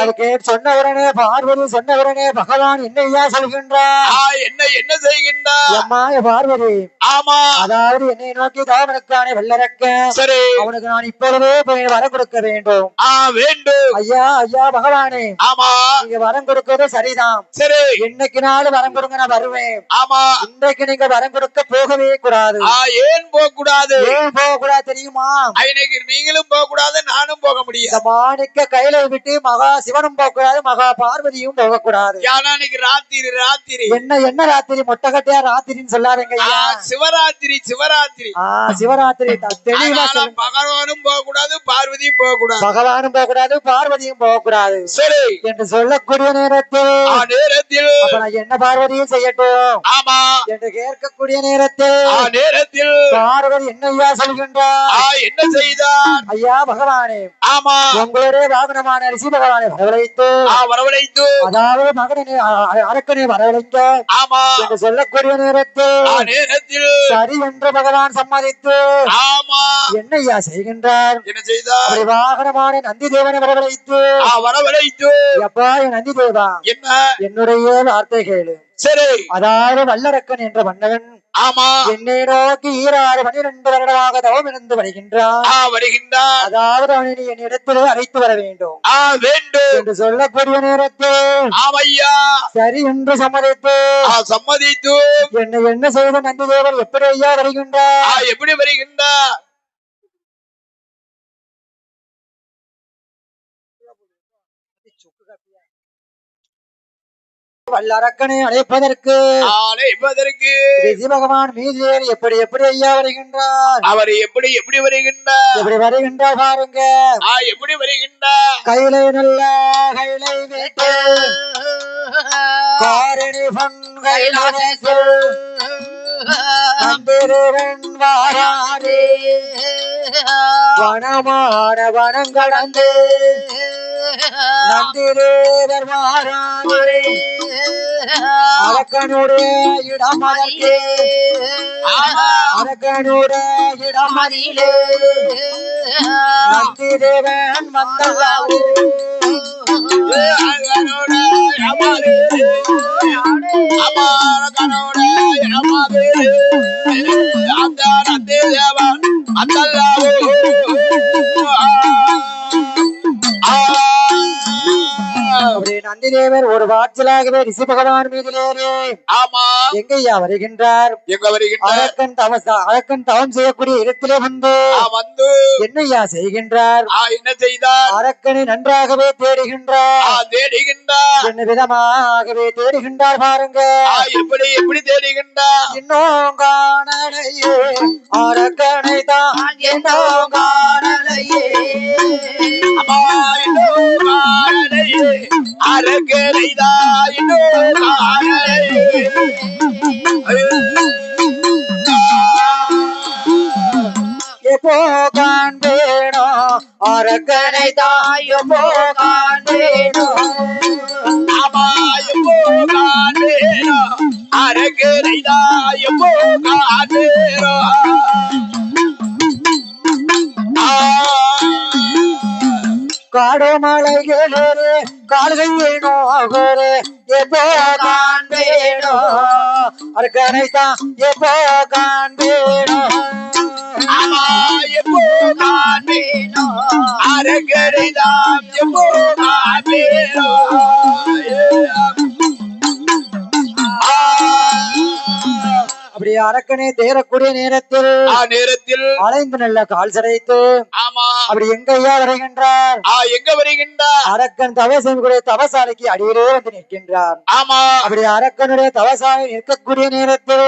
அதுக்கு சொன்னவரனே பார்வதி சொன்னவரனே பகவான் என்னையா சொல்கின்றார். என்ன செய்கின்றார்? எம்மாய பார்வதி ஆமா அதாவது என்னை நோக்கி தாவனுக்கான வெள்ளரக்க சரி அவனுக்கு நான் இப்பொழுதே போய் வரம் கொடுக்க வேண்டும். வேண்டும் ஐயா ஐயா பகவானே ஆமா நீங்க வரம் கொடுக்கிறது சரிதான். சரி என்னைக்கு நாள் வரம் கொடுங்க நான் வருவேன். ஆமா இன்றைக்கு நீங்க வரம் கொடுக்க போகவே கூடாது. ஏன் போக கூடாது? ஏன் போக கூடாது தெரியுமா? இன்னைக்கு நீங்களும் போக கூடாது நானும் போக முடியாது. மாணிக்க கையில விட்டு மகா சிவனும் போக கூடாது மகா பார்வதியும் போக கூடாது. இன்னைக்கு ராத்திரி என்ன ராத்திரி மொட்டகட்டையா ராத்திரின்னு சொல்லாதீங்க ஐயா. சிவராத்திரி சிவராத்திரி தெளிவா பகவானும் போக கூடாது பார்வதியும் போக கூடாது. பகவானும் போக கூடாது பார்வதியும் போக கூடாது சரி என்று சொல்லக்கூடிய நேரத்தில் என்ன பார்வதியும் செய்யட்டும் ஆமா என்று கேட்கக்கூடிய நேரத்தில் பார்வதி என்னையா சொல்கின்றார். என்ன செய்தார்? ஐயா பகவானே ஆமா உங்களுடைய வாகனமான ரிஷி பகவானை வரவழைத்து அதாவது மகனை அரக்கனை வரவழைக்க ஆமா என்று சொல்லக்கூடிய நேரத்தில் சரி என்று பகவான் சம்மதித்து ஆமா என்னையா செய்கின்றார். என்ன செய்தார்? வாகனமான நந்தி தேவனை வரவழைத்து எப்பா நந்தி தேவா என்ன என்னுடைய வார்த்தை கேளு. சரி அதாவது வல்லரக்கன் என்ற மன்னவன் ஆமா என்னை நோக்கி 12 வருடமாக தவம் இருந்து வருகின்றான். வருகின்றார். அதாவது அவனை நீ என் இடத்திலே அழைத்து வர வேண்டும் வேண்டும் என்று சொல்லக்கூடிய நேரத்தில் ஆமையா சரி என்று சம்மதித்து என்னை என்ன செய்த நந்தி தேவர் எப்படி ஐயா வருகின்றார்? எப்படி வருகின்றார்? வல்லரக்கனை அழைப்பதற்கு பகவான் மீது எப்படி எப்படி ஐயா வருகின்றார்? அவர் எப்படி எப்படி வருகின்றார்? எப்படி வருகின்றார் பாருங்க. எப்படி வருகின்றார்? கையிலை நல்ல கையிலை வீட்டு காரணி நந்திரவன் வாராரே வனமான வனங்கடந்து நந்திரேவர் வாராரே அரக்கனுடைய இடமதற்கு அரக்கனுடைய இடமதிலே நந்திதேவன் வந்தாரே நந்திதேவர் ஒரு வாட்சலாகவே ரிஷி பகவான் மீதிலேயே எங்கய்யா வருகின்றார்? அரக்கன் தவம் செய்யக்கூடிய இடத்திலே வந்து என்னையா செய்கின்றார்? என்ன செய்தார்? அரக்கனை நன்றாகவே தேடுகின்றார். என்ன விதமாகவே தேடுகின்றார் பாருங்க. எப்படி எப்படி தேடுகின்றார்? இன்னும் காணலையே அரக்கனை தான் இன்னும் காணலையே அரக்கனைதான் இன்னும் காணலையே எப்போ காண்பேனோ அரக்கனை தாயோ காண்பேனோ அமாயப்போ காண்பேனோ அரக்கனை தாயோ காண்பேனோ காடு மலைகளே கால்கையே நோகரே எப்போ காண்பேனோ அரக்கனை தான் எப்போ காண்பேனோ எப்போ காண்பேனோ அரக்கனை தான் எப்போ காண்பேனோ அப்படி அரக்கனை தேரக்கூடிய நேரத்தில் அலைந்து நல்ல கால் சடைத்து அப்படி எங்கய்யா வருகின்றார்? எங்க வருகின்றார்? அரக்கன் தவசனுடைய தவசாலைக்கு அடியிலே வந்து நிற்கின்றார். அப்படி அரக்கனுடைய தவசாலை நிற்கக்கூடிய நேரத்தில்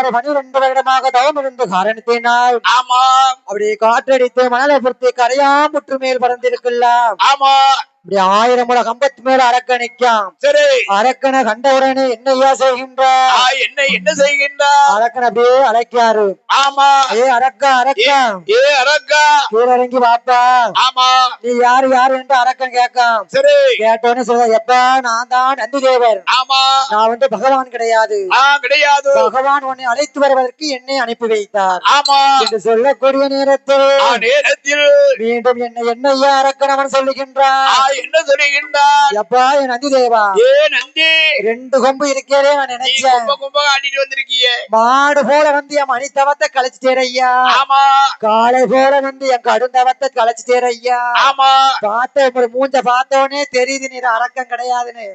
12 வருடமாக தவம் இருந்த காரணத்தினால் அப்படி காற்றடித்து மணலை பொறுத்து கரையாம்புற்று மேல் பறந்திருக்கலாம். இப்படி 1000 முழ கம்பத்து மேல அரக்கன் நிற்காம். சரி, அரக்கனை கண்டவுடனே என்னையா செய்கின்றார்? என்ன செய்கின்றார்? அரக்கன் அப்படியே அழைக்காரு. ஏ அரக்கா அரக்கா அரக்கா கீழே இறங்கி வாப்பா. நீ யாரு யாரு என்று அரக்கன் கேட்காம். சரி, கேட்டோன்னு சொல்ல எப்பா நான் தான் நந்தி தேவர். நான் வந்து பகவான் கிடையாது. பகவான் உன்னை அழைத்து வருவதற்கு என்னை அனுப்பி வைத்தார் என்று சொல்லக்கூடிய நேரத்தில் மீண்டும் என்னையா அரக்கன் அவன் சொல்லுகின்றான். என்ன சொல்லுகின்றார்? எப்பா என் நந்தி தேவா, நந்தி 2 கொம்பு இருக்கிறே நான் நினைச்சேன். ஆடிட்டு வந்திருக்கீங்க. மாடு போல வந்து என் மணித்தவத்தை கலைச்சிட்டேன் ஐயா. காலை போல வந்து என் கடுந்தவத்தை கலைச்சிட்டேன் ஐயா. பார்த்த ஒரு மூஞ்ச பார்த்தோன்னே தெரியுது நீர் அரக்கம் கிடையாதுன்னு.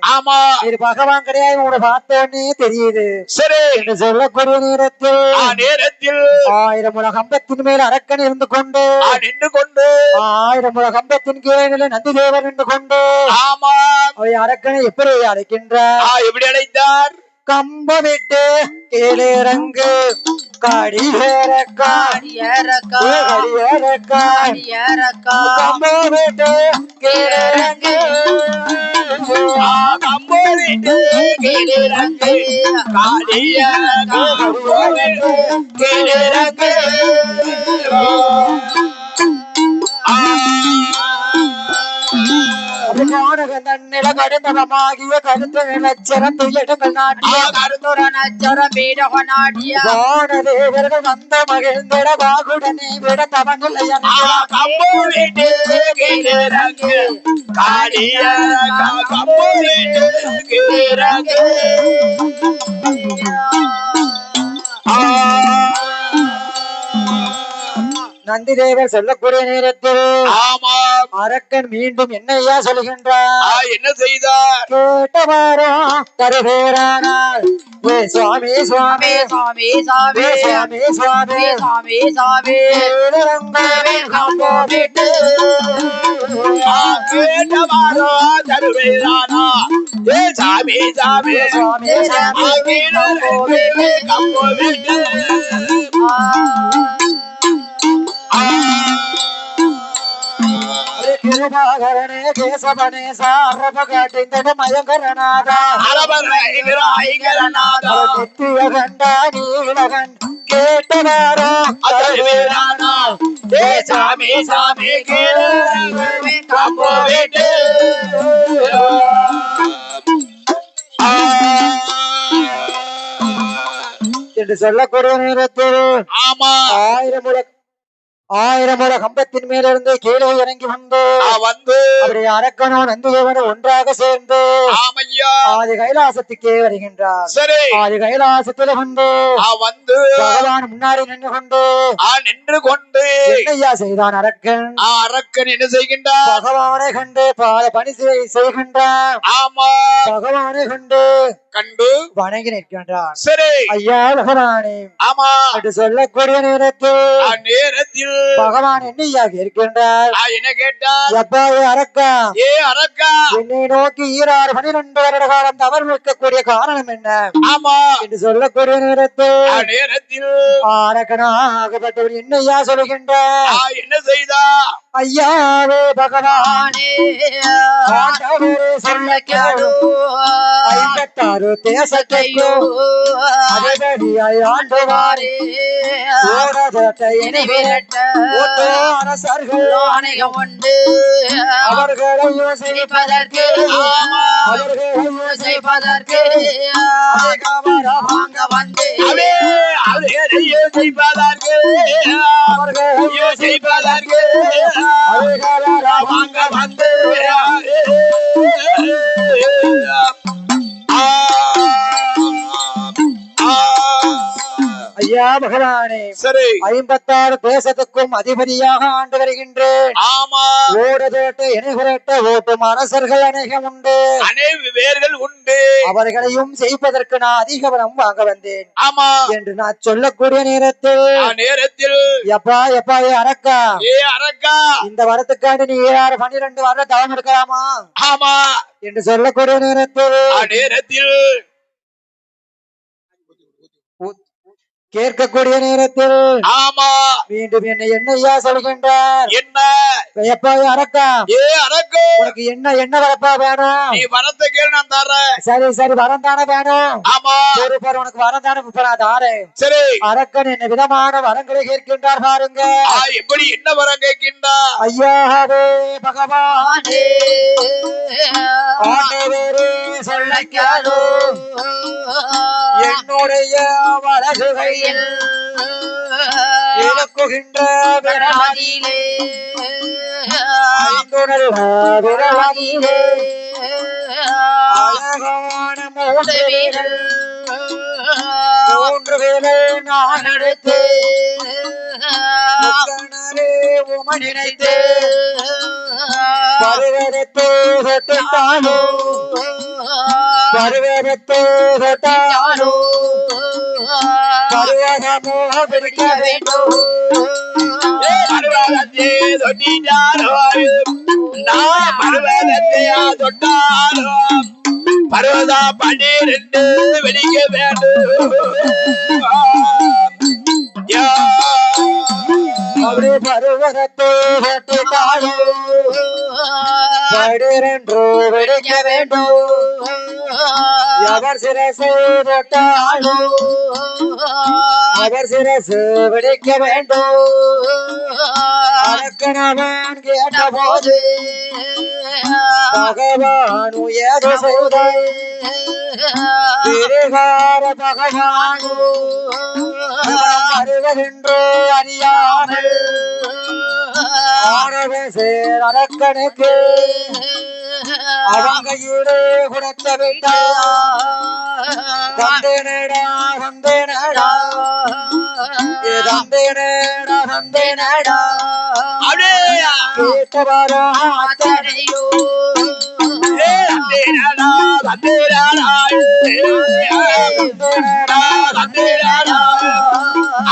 நீர் பகவான் கிடையாது உங்களை பார்த்தோன்னே தெரியுது. சரி என்று சொல்லக்கூடிய நேரத்தில் 1000 முழ கம்பத்தின் மேல் அரக்கன் இருந்து கொண்டு 1000 முழ கம்பத்தின் கீழே நந்தி தேவர் நின்று கொண்டு அவை அரக்கனை எப்படி அழைக்கின்றார்? எப்படி அழைத்தார்? கம்ப விட்டு கீழிறங்கு கடியேறக்கா கம்ப விட்டு கீழிறங்கு கம்போ விட்டு கீழிறங்கு கீழிறங்கு நில கடுந்தவமாகிய கருத்து நச்சரம் துயடுங்கள் நாட்டிய கருத்துர நச்சரம் வீரக நாட்டிய வானதேவர்கள் வந்த மகிழ்ந்திட வாகுடனே விட தவநிலைய கம்போ விட்டு கீழிறங்கு கம்போ விட்டு கீழிறங்கு நந்தி தேவர் சொல்லக்கூடிய நேரத்தில் ஆமா அரக்கன் மீண்டும் என்னையா சொல்கின்றார் என்ன செய்தார் கேட்டவாரோ தருவேரானால் ஏ சுவாமி சுவாமி சாமி சாமி சுவாமி சுவாமி சாமி சாமி விட்டு கேட்டவாரோ தருவேரானா ஏ சாமி சாமி சுவாமி சாமி கம்போ விட்டு கிருபாகரனே கேசவனே சாரபகாட்டிந்த மயங்கரநாதா நித்திய கண்டா நீலகன் கேட்டவாரோ தருவேரானா ஏ சாமி சாமி கம்போ விட்டு என்று சொல்லக்கூடிய நேரத்தில் ஆமா ஆயிரம் முறை கம்பத்தின் மேலிருந்து கீழே இறங்கி வந்து அப்படி அரக்கனோ நந்தியவனும் ஒன்றாக சேர்ந்து ஆமையா ஆதி கைலாசத்துக்கே வருகின்றார் சரி ஆதி கைலாசத்துல வந்து பகவான் முன்னாடி நின்று கொண்டு என்னையா செய்தான் அரக்கன் அரக்கன் என்ன செய்கின்றார் பகவானை கண்டு பாத பணி செய்கின்றான் ஆமா பகவானை கண்டு வணங்கி நிற்கின்றான் சரி ஐயா பகவானே ஆமா என்று சொல்லக்கூடிய நேரத்தில் பகவான் என்னையா இருக்கின்றார் என்ன கேட்டார் எப்பா அரக்கா அரக்கா என்னை நோக்கி 12 வருட காலம் தவறு நிற்கக்கூடிய காரணம் என்ன ஆமா என்று சொல்லக்கூடிய நேரத்தில் அரக்கனாகப்பட்டவர் என்னையா சொல்கின்றார் என்ன செய்தா ஐயாவே பகவானே சொல்ல கேளு 56 தேசத்தையோ அதிபதியாய் ஆண்டவாரே அரசர்கள் ஆணையம் உண்டு அவர்களையும் செய்வதற்கு வாங்க வந்து செய்வதற்கு வாங்க வந்து ஐயா பகவானே சரி 56 தேசத்துக்கும் அதிபதியாக ஆண்டு வருகின்றேன் ஆமா ஓடதோட்ட இணைகுரட்ட ஓட்டும் அரசர்கள் அநேகம் உண்டு வேர்கள் உண்டு அவர்களையும் செய்வதற்கு நான் அதிக பணம் வாங்க வந்தேன் ஆமா என்று நான் சொல்லக்கூடிய நேரத்தில் எப்பா அரக்கா அரக்கா இந்த வரத்துக்காண்டி நீ 12 வருடம் தவம் எடுக்கலாமா ஆமா என்று சொல்லக்கூடிய நேரத்தில் கேட்கக்கூடிய நேரத்தில் ஆமா மீண்டும் என்னையா சொல்கின்றார் என்ன எப்பா அரக்கா அரக்கா உனக்கு என்ன வரப்பா வேணும் நீ வரத்தை கேளு நான் தரேன் சரி வரம் தானே வேணும் ஆமா ஒரு பேர் உனக்கு வரம் தானே நான் தாரேன் சரி அரக்கன் என்ன விதமான வரங்களை கேட்கின்றார் பாருங்க எப்படி என்ன வரம் கேட்கின்றார் ஐயாவே பகவானே சொல்ல கேளு என்னுடைய வலதுகையில் இலக்குகின்ற விரலாதிலே விரலாதிலே அழகான 3 வீரல் 3 வேலை நான் எடுத்து உமன் நினைத்து பருவதத்தை தொட்டாலோ பருவதமோ பிடிக்க வேண்டும் பருவதத்தை தொட்டினாரோ நான் பருவதத்தையா தொட்டாரோ பருவதா 12 வெடிக்க வேண்டும் அப்படி பருவதத்தை தொட்டாலோ 12 வெடிக்க வேண்டும் அவர் சிரசு தொட்டாலோ அவர் சிரசு வெடிக்க வேண்டும் அரக்கனவன் கேட்ட போது பகவான் ஏதோ செய்தாய் திருகார பகவானோ வருவதென்று அறியாமல் ஆனவன் சேர் அரக்கனுக்கு அவன் கையிலே கொடுத்த விட்டா தந்தேனடா தந்தேனடா தந்தேனடா தந்தேனடா கேட்டவாரா அத்தனையோ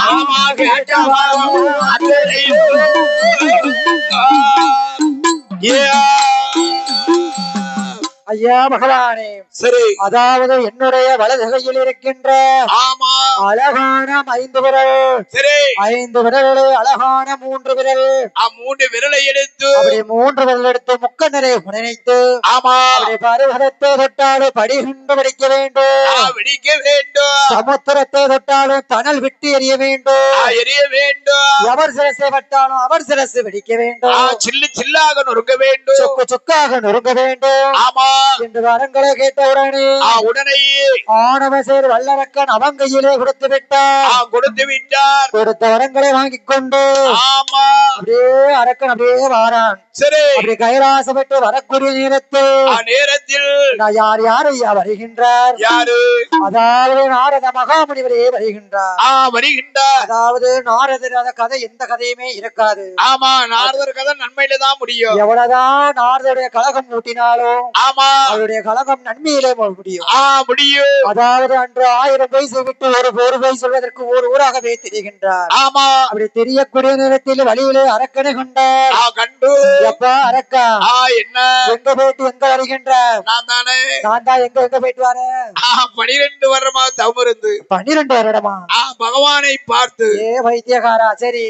ஆமா கேட்டவாரோ அத்தனையோ ஐயா பகவானே சரி அதாவது என்னுடைய வலது கையில் இருக்கின்ற ஆமா அழகான 5 விரல் சரி 5 விரல்களே அழகான 3 விரல் 3 விரலை எடுத்து அப்படி 3 விரல் எடுத்து முக்க நிறைய நினைத்து ஆமா அப்படி பருவத்தை தொட்டாலும் படிகின்று படிக்க வேண்டும் வெடிக்க வேண்டும் சமுத்திரத்தை தொட்டாலும் தணல் விட்டு எரிய வேண்டும் எரிய வேண்டும் எவர் சிரசை பட்டாலும் அவர் சிரசு வெடிக்க வேண்டும் சில்லு சில்லாக நொறுக்க வேண்டும் சொக்கு சொக்காக நொறுக்க வேண்டும் ஆமா என்று வரங்களை கேட்ட உடனே உடனேயே ஆணவ சேர் வல்லரக்கன் அவன் கையிலே கொடுத்து விட்டார் கொடுத்த வரங்களை வாங்கிக் கொண்டு ஆமா அப்படியே அரக்கன் அப்படியே வாரான் சரி அப்படி கைலாசப்பட்டு வரக்கூடிய நேரத்தில் நான் யார் ஐயா வருகின்றார் யாரு அதாவது நாரத மகாமுனிவரே வருகின்றார் அதாவது நாரதர் அந்த கதை எந்த கதையுமே இருக்காது ஆமா நாரதர் கதை நன்மையில தான் முடியும் எவ்வளவுதான் நாரதருடைய கலகம் ஊட்டினாலும் ஆமா அவருடைய கலகம் நன்மையிலே முடியும் முடியும் அதாவது அன்று 1000 பைசை விட்டு ஒரு பை சொல்வதற்கு ஒரு ஊராகவே தெரிகின்றார் ஆமா அப்படி தெரியக்கூடிய நேரத்தில் வழியிலே அரக்கனை கொண்டார் கண்டு எப்பா அரக்கா என்ன எங்க போயிட்டு எங்க வருகின்ற நான் தான் எங்க போயிட்டு வரேன் 12 வருடமா தவம் இருந்து 12 வருடமா பகவானை பார்த்து வைத்தியகாரா சரி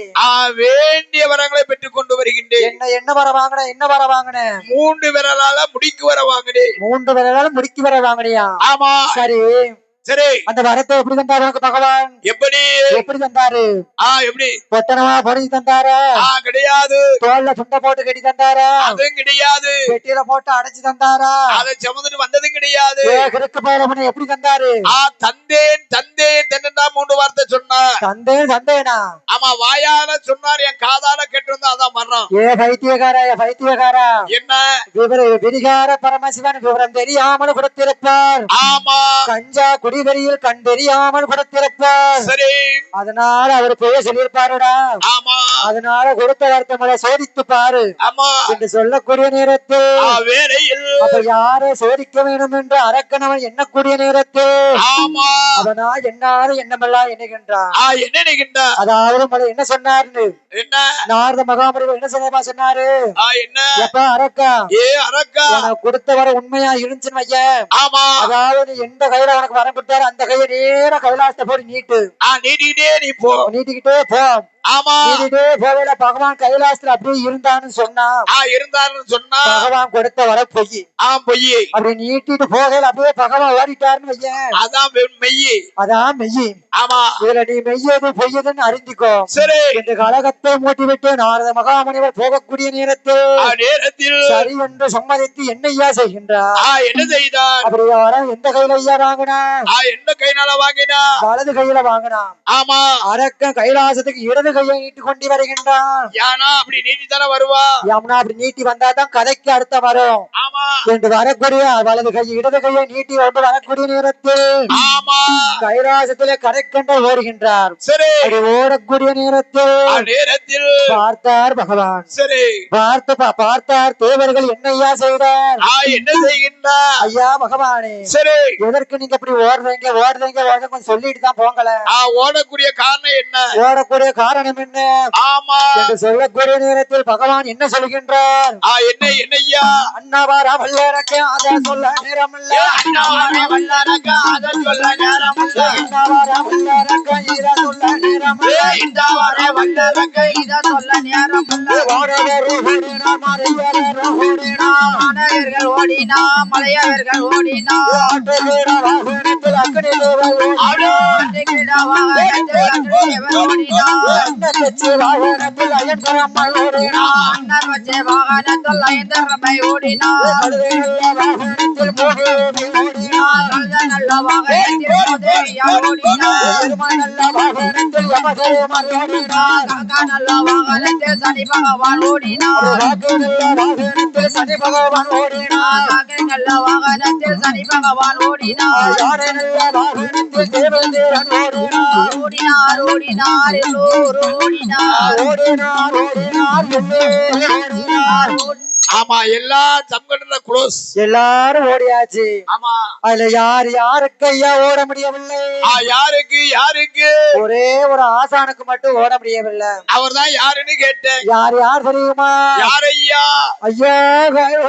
வேண்டிய வரங்களை பெற்றுக் கொண்டு வருகின்றேன் என்ன வர வாங்கினேன் 3 விரலால முடிக்கு வர வாங்கினேன் 3 விரலால முடிக்கு வர வாங்கினியா ஆமா சரி சரி அந்த வரத்தை எப்படி தந்தாரு பகவான் எப்படி தந்தாரு எப்படி பொத்தனமா பொடி தந்தாரா கிடையாது தோல்ல துண்டை போட்டு கட்டி தந்தாரா அதுவும் கிடையாது பெட்டியில போட்டு அடைச்சு தந்தாரா அதை சுமந்துட்டு வந்ததும் கிடையாது கிழக்கு பயிரமனை எப்படி தந்தாரு தந்தேன் தென்னா 3 வார்த்தை சொன்னார் தந்தேனா ஆமா வாயால சொன்னார் என் காதால கேட்டிருந்தா அதான் வர்றோம் பைத்தியகாரா என்ன விரிகார பரமசிவன் விவரம் தெரியாமல் கொடுத்திருப்பார் ஆமா கஞ்சா குடிவெறியில் கண் தெரியாமல் கொடுத்திருப்பார் சரி அதனால அவர் போய் சொல்லியிருப்பாருடா ஆமா அதனால கொடுத்த வார்த்தை முறை சோதித்து பாரு ஆமா என்று சொல்லக்கூடிய நேரத்தில் வேலையில் அப்ப யாரை சோதிக்க வேண்டும் என்று அரக்கனவன் எண்ணக்கூடிய நேரத்தில் ஆமா அதனால் என்னாலும் எண்ணமெல்லாம் எண்ணுகின்றான் என்ன அதாவது முதல்ல என்ன சொன்னாரு என்ன நாரத மகாமுனிவர் என்ன சொன்னாரு என்ன எப்ப அரக்கா அரக்கா கொடுத்த வர உண்மையா இருந்துச்சுன்னு வைய ஆமா அதாவது எந்த கையில உனக்கு வரம் கொடுத்தாரு அந்த கையை நேர கைலாசத்தை போய் நீட்டு நீட்டிக்கிட்டே போ ஆமா போவேல பகவான் கைலாசத்துல அப்படியே இருந்தான்னு சொன்னா பகவான் கொடுத்த வர பொய் அப்படி நீட்டிட்டு போகல அப்படியே பகவான் ஓடிட்டாருன்னு வையேன் அதான் மெய்யி ஆமா இதுல நீ மெய்யது பொய்யதுன்னு அறிந்துக்கோ சரி என்று கலகத்தை மூட்டிவிட்டு நாரத மகாமுனிவர் போகக்கூடிய நேரத்தில் சரி என்று சம்மதித்து என்னையா செய்கின்றார் என்ன செய்தார் அப்படி வர எந்த கையில ஐயா வாங்கினா எந்த கையினால வாங்கினா வலது கையில வாங்கினா ஆமா அரக்க கைலாசத்துக்கு இடது கையை நீட்டி கொண்டு வருகின்றான் யானா அப்படி நீட்டி தானே வருவா யாம்னா அப்படி நீட்டி வந்தாதான் கதைக்கு அடுத்த வரும் ஆமா என்று வரக்கூடிய வலது கை இடது கையை நீட்டி வந்து வரக்கூடிய நேரத்தில் ஆமா கைலாசத்திலே கரைக்கண்ட ஓடுகின்றார் சரி ஓடக்கூடிய நேரத்தில் பார்த்தார் பகவான் சரி பார்த்தார் தேவர்கள் என்னையா செய்தார் என்ன செய்கின்றார் ஐயா பகவானே சரி எதற்கு நீங்க இப்படி ஓடுறீங்க கொஞ்சம் சொல்லிட்டு தான் போங்கள ஓடக்கூடிய காரணம் என்ன ஓடக்கூடிய காரணம் என்ன ஆமா என்று சொல்லக்கூடிய நேரத்தில் பகவான் என்ன சொல்கின்றார் என்னையா அண்ணாவாரா வல்லரக்க அத சொல்ல நேரமில்ல அண்ணாவாரா வல்லரக்க அத சொல்ல நேரமில்ல அண்ணாவாரா வல்லரக்க இத சொல்ல நேரமில்ல இந்தாவாரா வல்லரக்க இத சொல்ல நேரமில்ல ஓடவேறு ஓடினா மலையவேறு ஓடினா மலையர்கள் ஓடினா மலையவர்கள் ஓடினா ஆட்டுகிற வாகனத்தில் அக்னி தேவன் ஆட்டுகிற வாகனத்தில் அக்னி தேவன் ஓடினா அண்ணன் வச்சு வாகனத்தில் அயன் பரம்மல் ஓடினா அண்ணன் வச்சு வாகனத்தில் வாகனத்தில் ஐந்தரமை ஓடினார் கழுதை நல்ல வாகனத்தில் மூதேவி ஓடினார் கழுத நல்ல வாகனத்தில் மூதேவியார் ஓடினார் பெருமாள் நல்ல வாகனத்தில் யமதேவன் ஓடினார் காக்கா நல்ல வாகனத்தில் சனி பகவான் ஓடினார் ராகு நல்ல வாகனத்தில் சனி பகவான் ஓடினார் காக்கை நல்ல வாகனத்தில் சனி பகவான் ஓடினார் யானை நல்ல வாகனத்தில் தேவதேவன் ஓடினார் ஓடினார் ஓடினார் எல்லோரும் ஓடினார் ஓடினார் ஓடினார் ஓடினார் ஆமா எல்லா சம்கடல குளோஸ் எல்லாரும் ஓடியாச்சு ஆமா அதுல யாருக்கு ஐயா ஓட முடியவில்லை யாருக்கு யாருக்கு ஒரே ஒரு ஆசானுக்கு மட்டும் ஓட முடியவில்லை அவர்தான் யாருன்னு கேட்டேன் யார் தெரியுமா யார் ஐயா ஐயா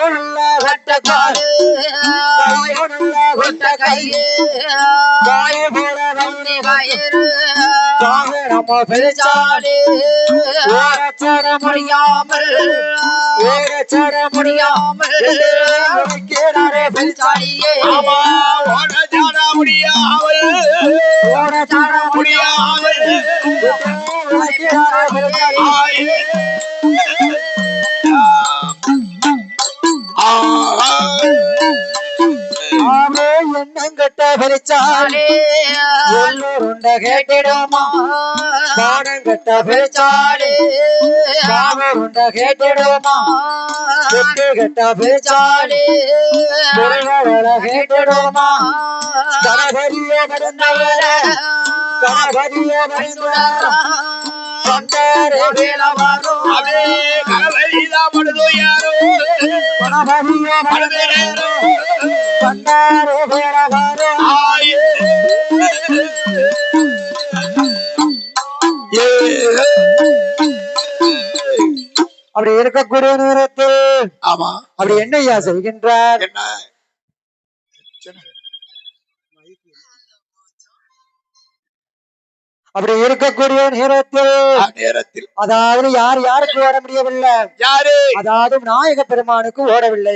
நல்ல வெட்டக்காடு நல்ல வெட்ட கையே காய போல வண்டி கயிறு நம்ம பெருச்சாடு ஓடச்சட முடியாமல் ஓடச்சட முடியாமல் கேடாரே பெருச்சாடியே ஆமா ஓடச்சாட முடியாமல் ஓடச்சட முடியாமல் கேடாரே பெருச்சாடியே ஆமே எண்ணங்கட்ட பெருச்சாடி எல்லோருண்ட கேட்டிடுமா பாடங்கட்ட பெருச்சாடி காவருண்ட கேட்டிடுமா வெட்டு கட்ட பெருச்சாடி முருகவள கேட்டிடுமா கணபதிய மருந்தவர கணபதிய மருந்தவர கொண்டாரே வேலவாரோ அதே கணவரிதான் படுதோ யாரோ கணபதிய மருந்தவர கொண்டாரே வேலவாரோ அப்படி இருக்கக்கூடிய நேரத்தில் ஆமா அப்படி என்னையா செய்கின்றார் என்ன அப்படி இருக்கக்கூடிய நேரத்தில் அதாவது யாருக்கு ஓட முடியவில்லை யாரு அதாவது விநாயக பெருமானுக்கு ஓடவில்லை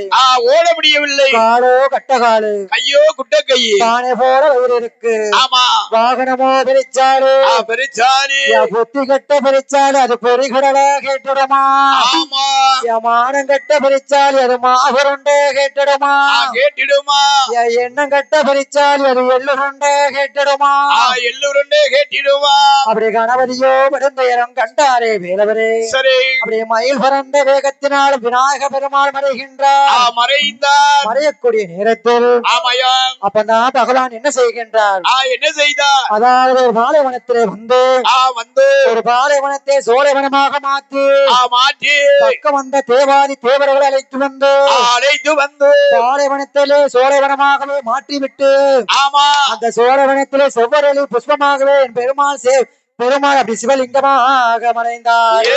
ஓட முடியவில்லை காலோ கட்டகாலு கையோ குட்ட கையே பானை போல வயிறு இருக்கு ஆமா வாகனமோ பெரிச்சாரு பெருச்சாலி புத்தி கட்ட பெரிச்சாலு அது பொறிகடலா கேட்டுடுமா ஆமா மானம் கட்ட பெரிச்சாலி அது மாகுருண்டே கேட்டுடுமா கேட்டிடுமா எண்ணம் கட்ட பெரிச்சாலி அது எள்ளுருண்டே கேட்டுடுமா எள்ளுருண்டே கேட்டிடுமா அப்படி கணபதியோ விடுந்தயரம் கண்டாரே வேலவரே சரி அப்படி மயில் பறந்த வேகத்தினால் விநாயக பெருமாள் மறைகின்றார் மறைந்தார் மறையக்கூடிய நேரத்தில் ஆமாயா அப்பதான் பகவான் என்ன செய்கின்றார் என்ன செய்தார் அதாவது ஒரு பாலைவனத்திலே வந்து ஒரு பாலைவனத்தை சோலைவனமாக மாற்றி பக்கம் வந்த தேவாதி தேவர்களை அழைத்து வந்து பாலைவனத்திலே சோலைவனமாகவே மாற்றிவிட்டு ஆமா அந்த சோலைவனத்திலே செவ்வரளி புஷ்பமாகவே என் பெருமாள் அப்படி சிவலிங்கமாக மறைந்தார்